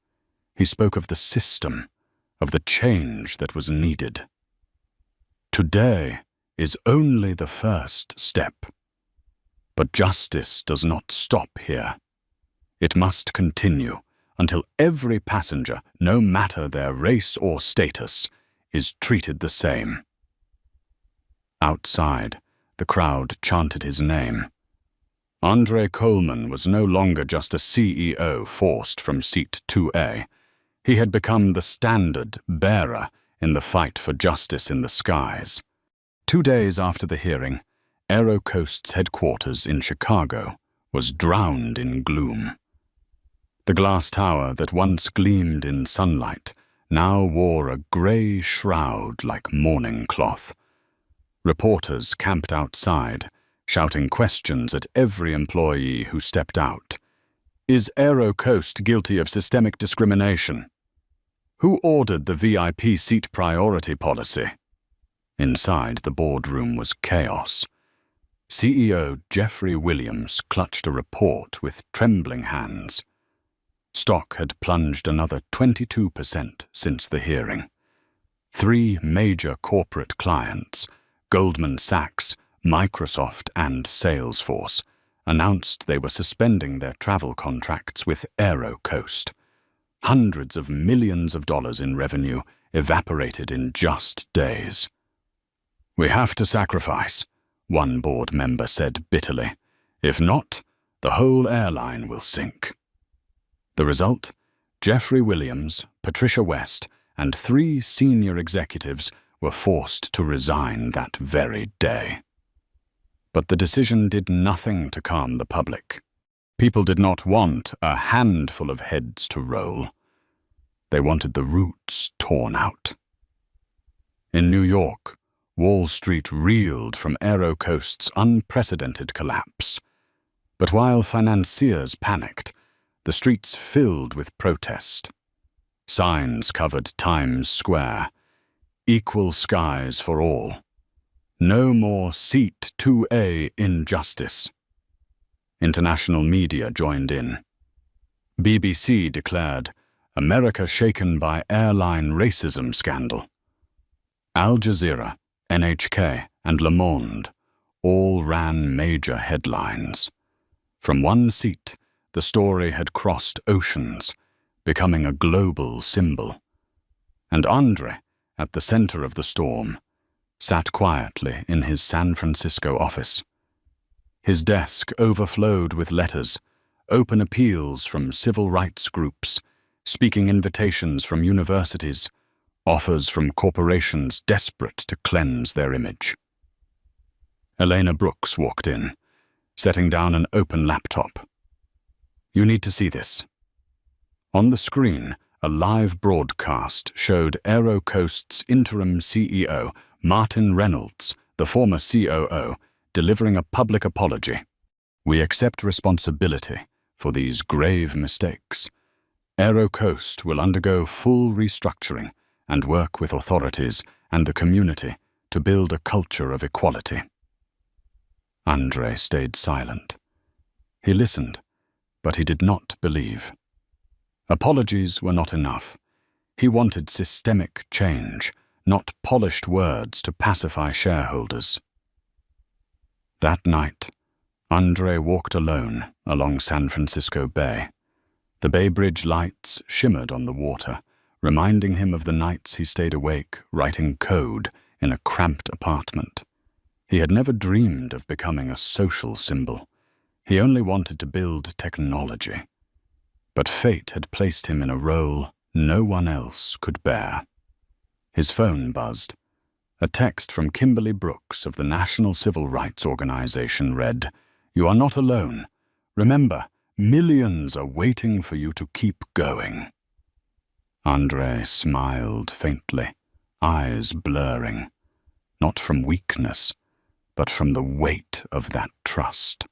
He spoke of the system, of the change that was needed. Today is only the first step. But justice does not stop here. It must continue until every passenger, no matter their race or status, is treated the same. Outside, the crowd chanted his name. Andre Coleman was no longer just a CEO forced from seat 2A. He had become the standard bearer in the fight for justice in the skies. 2 days after the hearing, AeroCoast's headquarters in Chicago was drowned in gloom. The glass tower that once gleamed in sunlight now wore a grey shroud like mourning cloth. Reporters camped outside, shouting questions at every employee who stepped out. Is AeroCoast guilty of systemic discrimination? Who ordered the VIP seat priority policy? Inside, the boardroom was chaos. CEO Jeffrey Williams clutched a report with trembling hands. Stock had plunged another 22% since the hearing. 3 major corporate clients, Goldman Sachs, Microsoft, and Salesforce, announced they were suspending their travel contracts with AeroCoast. Hundreds of millions of dollars in revenue evaporated in just days. "We have to sacrifice," one board member said bitterly. "If not, the whole airline will sink." The result? Jeffrey Williams, Patricia West, and 3 senior executives were forced to resign that very day. But the decision did nothing to calm the public. People did not want a handful of heads to roll. They wanted the roots torn out. In New York, Wall Street reeled from AeroCoast's unprecedented collapse. But while financiers panicked, the streets filled with protest. Signs covered Times Square. Equal skies for all. No more seat 2A injustice. International media joined in. BBC declared, "America shaken by airline racism scandal." Al Jazeera, NHK, and Le Monde all ran major headlines. From one seat, the story had crossed oceans, becoming a global symbol. And Andre, at the center of the storm, sat quietly in his San Francisco office. His desk overflowed with letters, open appeals from civil rights groups, speaking invitations from universities, offers from corporations desperate to cleanse their image. Elena Brooks walked in, setting down an open laptop. "You need to see this." On the screen, a live broadcast showed AeroCoast's interim CEO, Martin Reynolds, the former COO, delivering a public apology. "We accept responsibility for these grave mistakes. AeroCoast will undergo full restructuring and work with authorities and the community to build a culture of equality." Andre stayed silent. He listened, but he did not believe. Apologies were not enough. He wanted systemic change, not polished words to pacify shareholders. That night, Andre walked alone along San Francisco Bay. The Bay Bridge lights shimmered on the water, reminding him of the nights he stayed awake writing code in a cramped apartment. He had never dreamed of becoming a social symbol. He only wanted to build technology. But fate had placed him in a role no one else could bear. His phone buzzed. A text from Kimberly Brooks of the National Civil Rights Organization read, "You are not alone. Remember, millions are waiting for you to keep going." Andre smiled faintly, eyes blurring, not from weakness, but from the weight of that trust.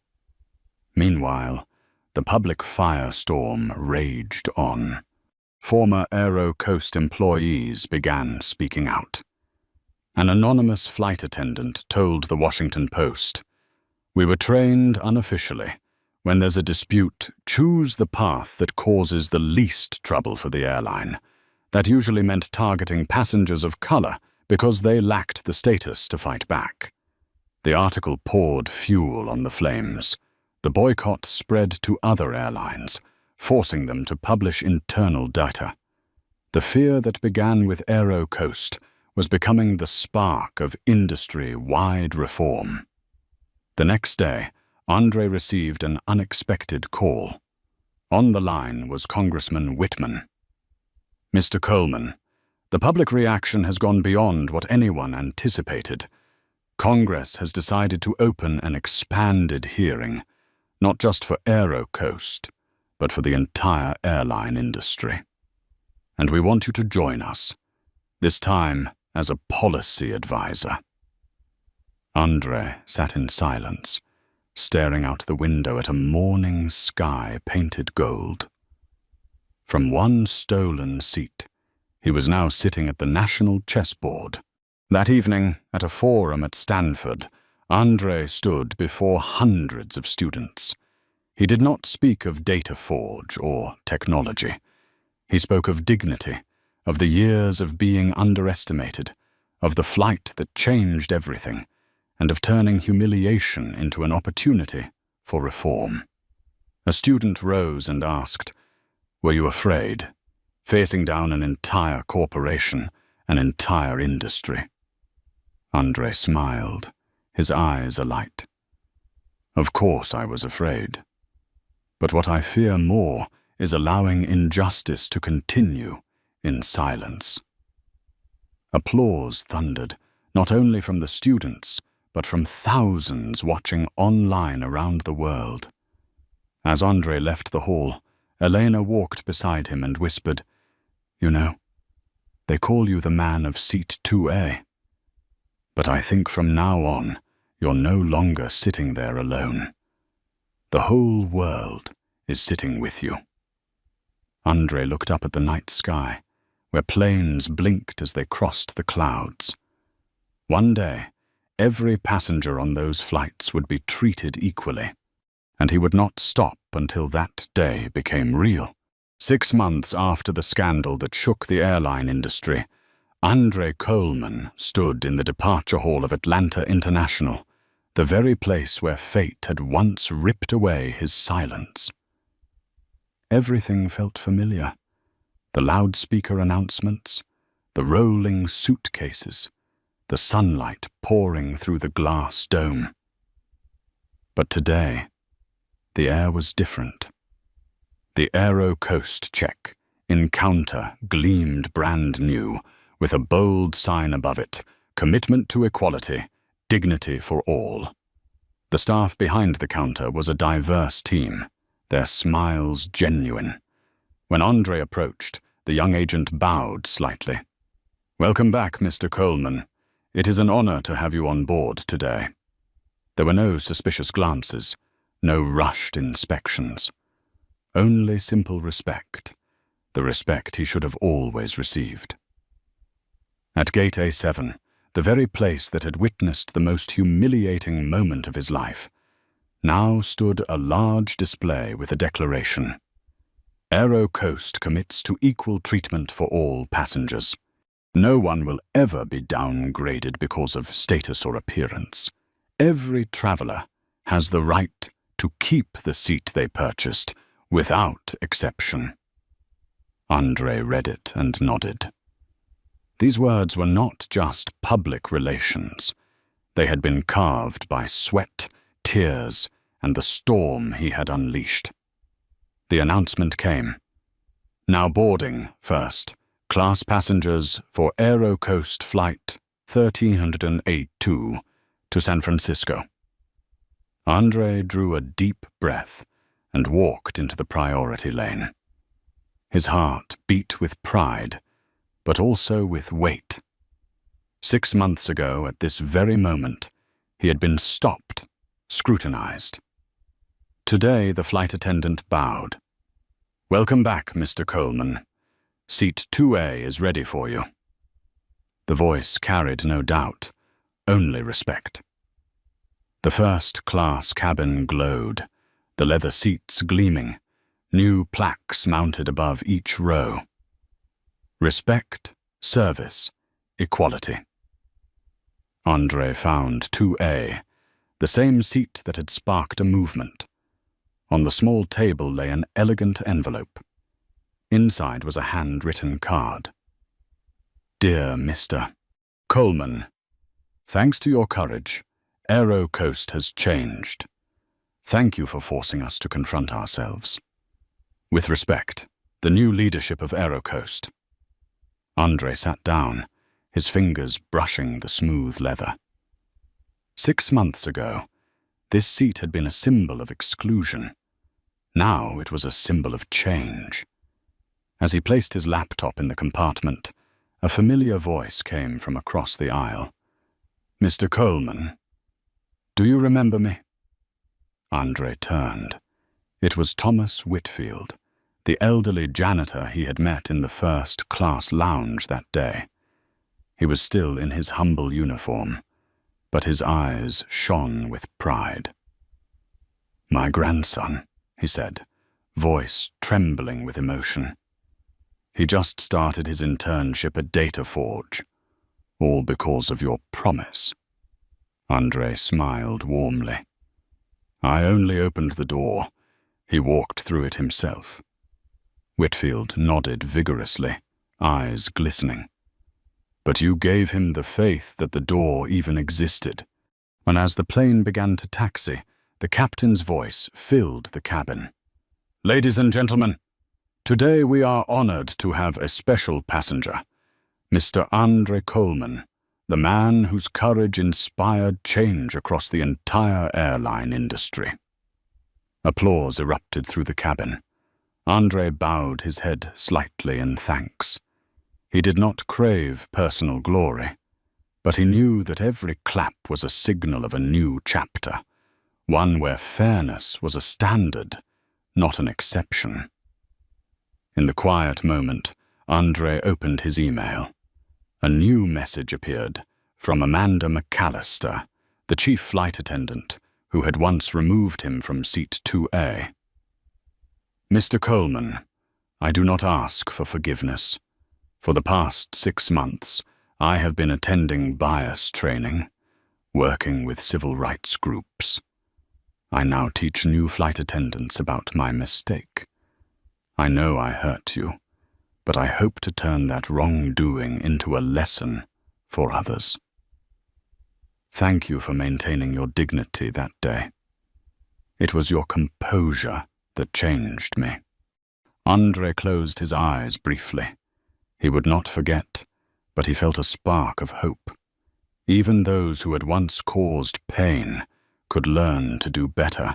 Meanwhile, the public firestorm raged on. Former AeroCoast employees began speaking out. An anonymous flight attendant told the Washington Post, "We were trained unofficially. When there's a dispute, choose the path that causes the least trouble for the airline. That usually meant targeting passengers of color because they lacked the status to fight back. The article poured fuel on the flames. The boycott spread to other airlines, forcing them to publish internal data. The fear that began with AeroCoast was becoming the spark of industry-wide reform. The next day, Andre received an unexpected call. On the line was Congressman Whitman. "Mr. Coleman, the public reaction has gone beyond what anyone anticipated. Congress has decided to open an expanded hearing, not just for AeroCoast, but for the entire airline industry. And we want you to join us, this time as a policy advisor." Andre sat in silence, staring out the window at a morning sky painted gold. From one stolen seat, he was now sitting at the national chessboard. That evening, at a forum at Stanford, Andre stood before hundreds of students. He did not speak of data forge or technology. He spoke of dignity, of the years of being underestimated, of the flight that changed everything, and of turning humiliation into an opportunity for reform. A student rose and asked, "Were you afraid, facing down an entire corporation, an entire industry?" Andre smiled, his eyes alight. "Of course I was afraid. But what I fear more is allowing injustice to continue in silence." Applause thundered, not only from the students, but from thousands watching online around the world. As Andre left the hall, Elena walked beside him and whispered, "You know, they call you the man of seat 2A. But I think from now on, you're no longer sitting there alone. The whole world is sitting with you." Andre looked up at the night sky, where planes blinked as they crossed the clouds. One day, every passenger on those flights would be treated equally, and he would not stop until that day became real. 6 months after the scandal that shook the airline industry, Andre Coleman stood in the departure hall of Atlanta International, the very place where fate had once ripped away his silence. Everything felt familiar. The loudspeaker announcements, the rolling suitcases, the sunlight pouring through the glass dome. But today, the air was different. The AeroCoast check, Encounter, gleamed brand new, with a bold sign above it, "Commitment to equality, dignity for all." The staff behind the counter was a diverse team, their smiles genuine. When Andre approached, the young agent bowed slightly. "Welcome back, Mr. Coleman. It is an honor to have you on board today." There were no suspicious glances, no rushed inspections. Only simple respect, the respect he should have always received. At Gate A7, the very place that had witnessed the most humiliating moment of his life, now stood a large display with a declaration. "AeroCoast commits to equal treatment for all passengers. No one will ever be downgraded because of status or appearance. Every traveler has the right to keep the seat they purchased, without exception." Andre read it and nodded. These words were not just public relations. They had been carved by sweat, tears, and the storm he had unleashed. The announcement came. "Now boarding, first. Class passengers for AeroCoast Flight 1382 to San Francisco." Andre drew a deep breath and walked into the priority lane. His heart beat with pride, but also with weight. 6 months ago, at this very moment, he had been stopped, scrutinized. Today, the flight attendant bowed. "Welcome back, Mr. Coleman. Seat 2A is ready for you." The voice carried no doubt, only respect. The first-class cabin glowed, the leather seats gleaming, new plaques mounted above each row. Respect, service, equality. Andre found 2A, the same seat that had sparked a movement. On the small table lay an elegant envelope. Inside was a handwritten card. Dear Mr. Coleman, thanks to your courage, Aero Coast has changed. Thank you for forcing us to confront ourselves. With respect, the new leadership of Aero Coast. Andre sat down, his fingers brushing the smooth leather. 6 months ago, this seat had been a symbol of exclusion. Now it was a symbol of change. As he placed his laptop in the compartment, a familiar voice came from across the aisle. Mr. Coleman, do you remember me? Andre turned. It was Thomas Whitfield, the elderly janitor he had met in the first-class lounge that day. He was still in his humble uniform, but his eyes shone with pride. My grandson, he said, voice trembling with emotion. He just started his internship at Data Forge, all because of your promise. Andre smiled warmly. I only opened the door. He walked through it himself. Whitfield nodded vigorously, eyes glistening. But you gave him the faith that the door even existed. And as the plane began to taxi, the captain's voice filled the cabin. Ladies and gentlemen, today we are honored to have a special passenger, Mr. Andre Coleman, the man whose courage inspired change across the entire airline industry. Applause erupted through the cabin. Andre bowed his head slightly in thanks. He did not crave personal glory, but he knew that every clap was a signal of a new chapter, one where fairness was a standard, not an exception. In the quiet moment, Andre opened his email. A new message appeared from Amanda McAllister, the chief flight attendant, who had once removed him from seat 2A. Mr. Coleman, I do not ask for forgiveness. For the past 6 months, I have been attending bias training, working with civil rights groups. I now teach new flight attendants about my mistake. I know I hurt you, but I hope to turn that wrongdoing into a lesson for others. Thank you for maintaining your dignity that day. It was your composure that changed me. Andre closed his eyes briefly. He would not forget, but he felt a spark of hope. Even those who had once caused pain could learn to do better.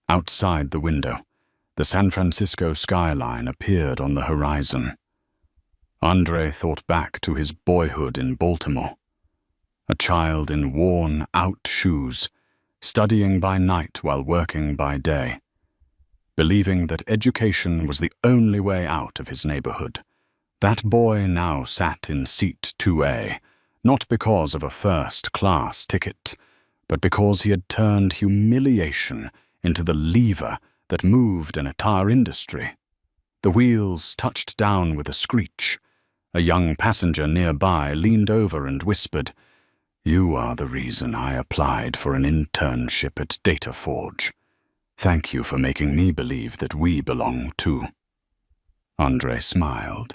Outside the window, the San Francisco skyline appeared on the horizon. Andre thought back to his boyhood in Baltimore. A child in worn-out shoes, studying by night while working by day. Believing that education was the only way out of his neighborhood, that boy now sat in seat 2A, not because of a first-class ticket, but because he had turned humiliation into the lever that moved an entire industry. The wheels touched down with a screech. A young passenger nearby leaned over and whispered, "You are the reason I applied for an internship at Data Forge. Thank you for making me believe that we belong too." Andre smiled.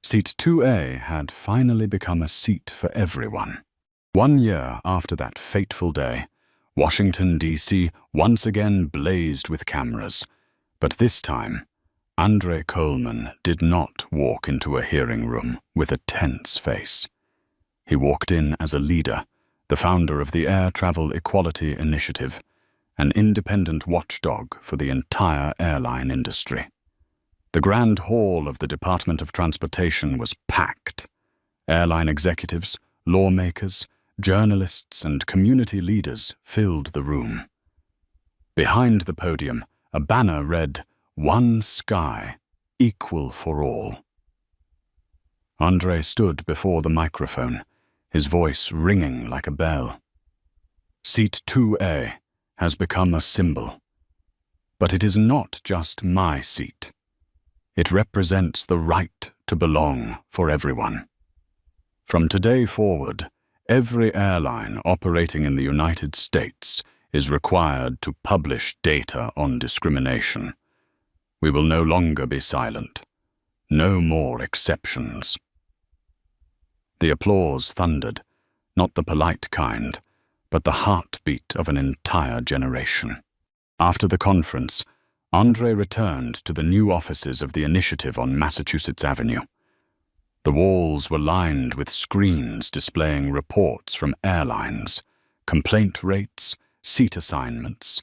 Seat 2A had finally become a seat for everyone. 1 year after that fateful day, Washington, D.C. once again blazed with cameras, but this time, Andre Coleman did not walk into a hearing room with a tense face. He walked in as a leader, the founder of the Air Travel Equality Initiative, an independent watchdog for the entire airline industry. The grand hall of the Department of Transportation was packed. Airline executives, lawmakers, journalists, and community leaders filled the room. Behind the podium, a banner read, "One sky, equal for all." Andre stood before the microphone, his voice ringing like a bell. Seat 2A has become a symbol. But it is not just my seat. It represents the right to belong for everyone. From today forward, Every airline operating in the United States is required to publish data on discrimination. We will no longer be silent. No more exceptions." The applause thundered, not the polite kind, but the heartbeat of an entire generation. After the conference, Andre returned to the new offices of the initiative on Massachusetts Avenue. The walls were lined with screens displaying reports from airlines, complaint rates, seat assignments,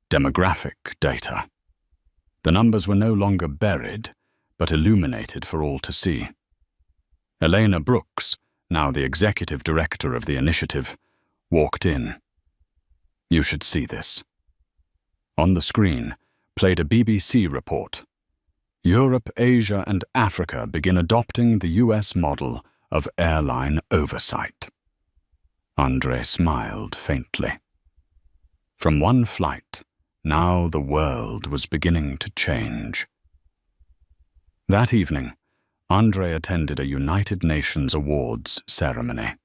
demographic data. The numbers were no longer buried, but illuminated for all to see. Elena Brooks, now the executive director of the initiative, walked in. "You should see this." On the screen played a BBC report. Europe, Asia, and Africa begin adopting the US model of airline oversight. Andre smiled faintly. From one flight, now the world was beginning to change. That evening, Andre attended a United Nations Awards ceremony.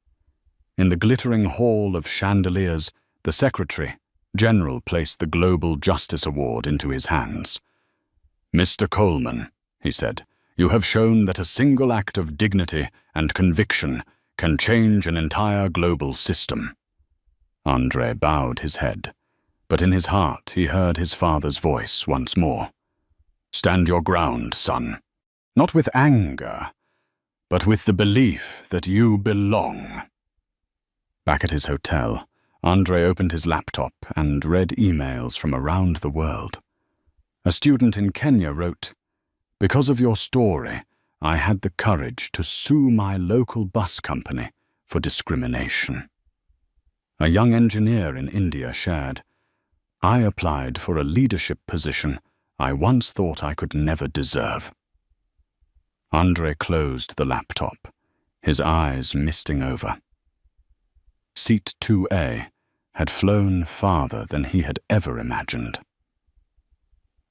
In the glittering hall of chandeliers, the Secretary General placed the Global Justice Award into his hands. "Mr. Coleman," he said, "you have shown that a single act of dignity and conviction can change an entire global system." Andre bowed his head, but in his heart he heard his father's voice once more. "Stand your ground, son. Not with anger, but with the belief that you belong." Back at his hotel, Andre opened his laptop and read emails from around the world. A student in Kenya wrote, "Because of your story, I had the courage to sue my local bus company for discrimination." A young engineer in India shared, "I applied for a leadership position I once thought I could never deserve." Andre closed the laptop, his eyes misting over. Seat 2A had flown farther than he had ever imagined.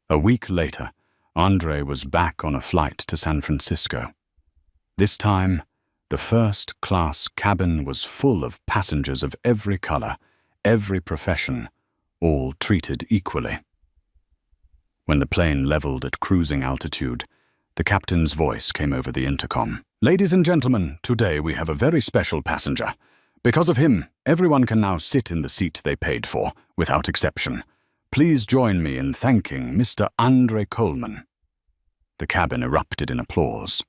A week later, Andre was back on a flight to San Francisco. This time, the first-class cabin was full of passengers of every color, every profession, all treated equally. When the plane leveled at cruising altitude, the captain's voice came over the intercom. "Ladies and gentlemen, today we have a very special passenger. Because of him, everyone can now sit in the seat they paid for, without exception. Please join me in thanking Mr. Andre Coleman." The cabin erupted in applause.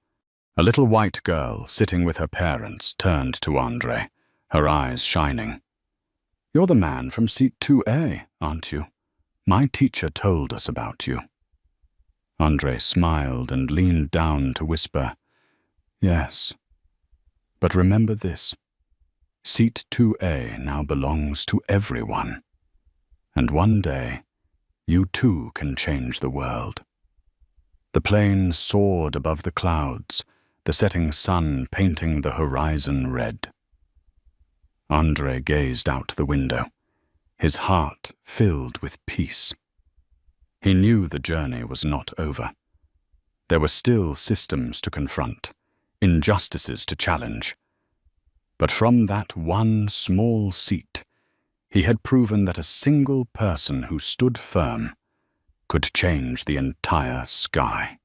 A little white girl sitting with her parents turned to Andre, her eyes shining. "You're the man from seat 2A, aren't you? My teacher told us about you." Andre smiled and leaned down to whisper, "Yes. But remember this. Seat 2A now belongs to everyone. And one day, you too can change the world." The plane soared above the clouds, the setting sun painting the horizon red. Andre gazed out the window, his heart filled with peace. He knew the journey was not over. There were still systems to confront, injustices to challenge. But from that one small seat, he had proven that a single person who stood firm could change the entire sky.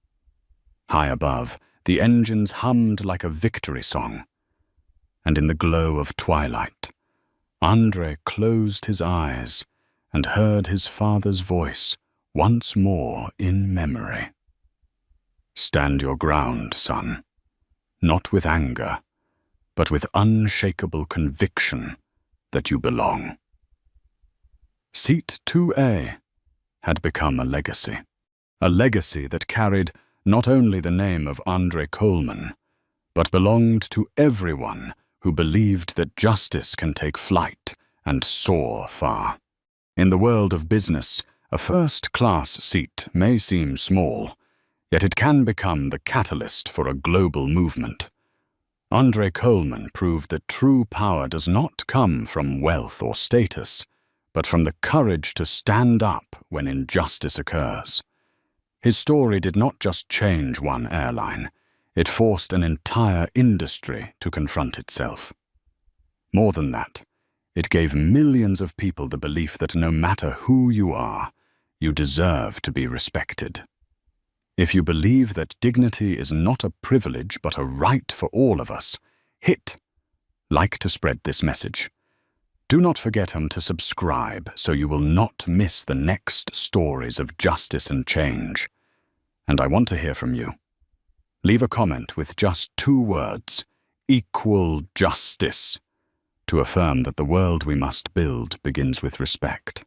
High above, the engines hummed like a victory song, and in the glow of twilight, Andre closed his eyes and heard his father's voice once more in memory. "Stand your ground, son, not with anger, but with unshakable conviction that you belong." Seat 2A had become a legacy that carried not only the name of Andre Coleman, but belonged to everyone who believed that justice can take flight and soar far. In the world of business, a first-class seat may seem small, yet it can become the catalyst for a global movement. Andre Coleman proved that true power does not come from wealth or status, but from the courage to stand up when injustice occurs. His story did not just change one airline, it forced an entire industry to confront itself. More than that, it gave millions of people the belief that no matter who you are, you deserve to be respected. If you believe that dignity is not a privilege but a right for all of us, hit like to spread this message. Do not forget to subscribe so you will not miss the next stories of justice and change. And I want to hear from you. Leave a comment with just 2 words, equal justice, to affirm that the world we must build begins with respect.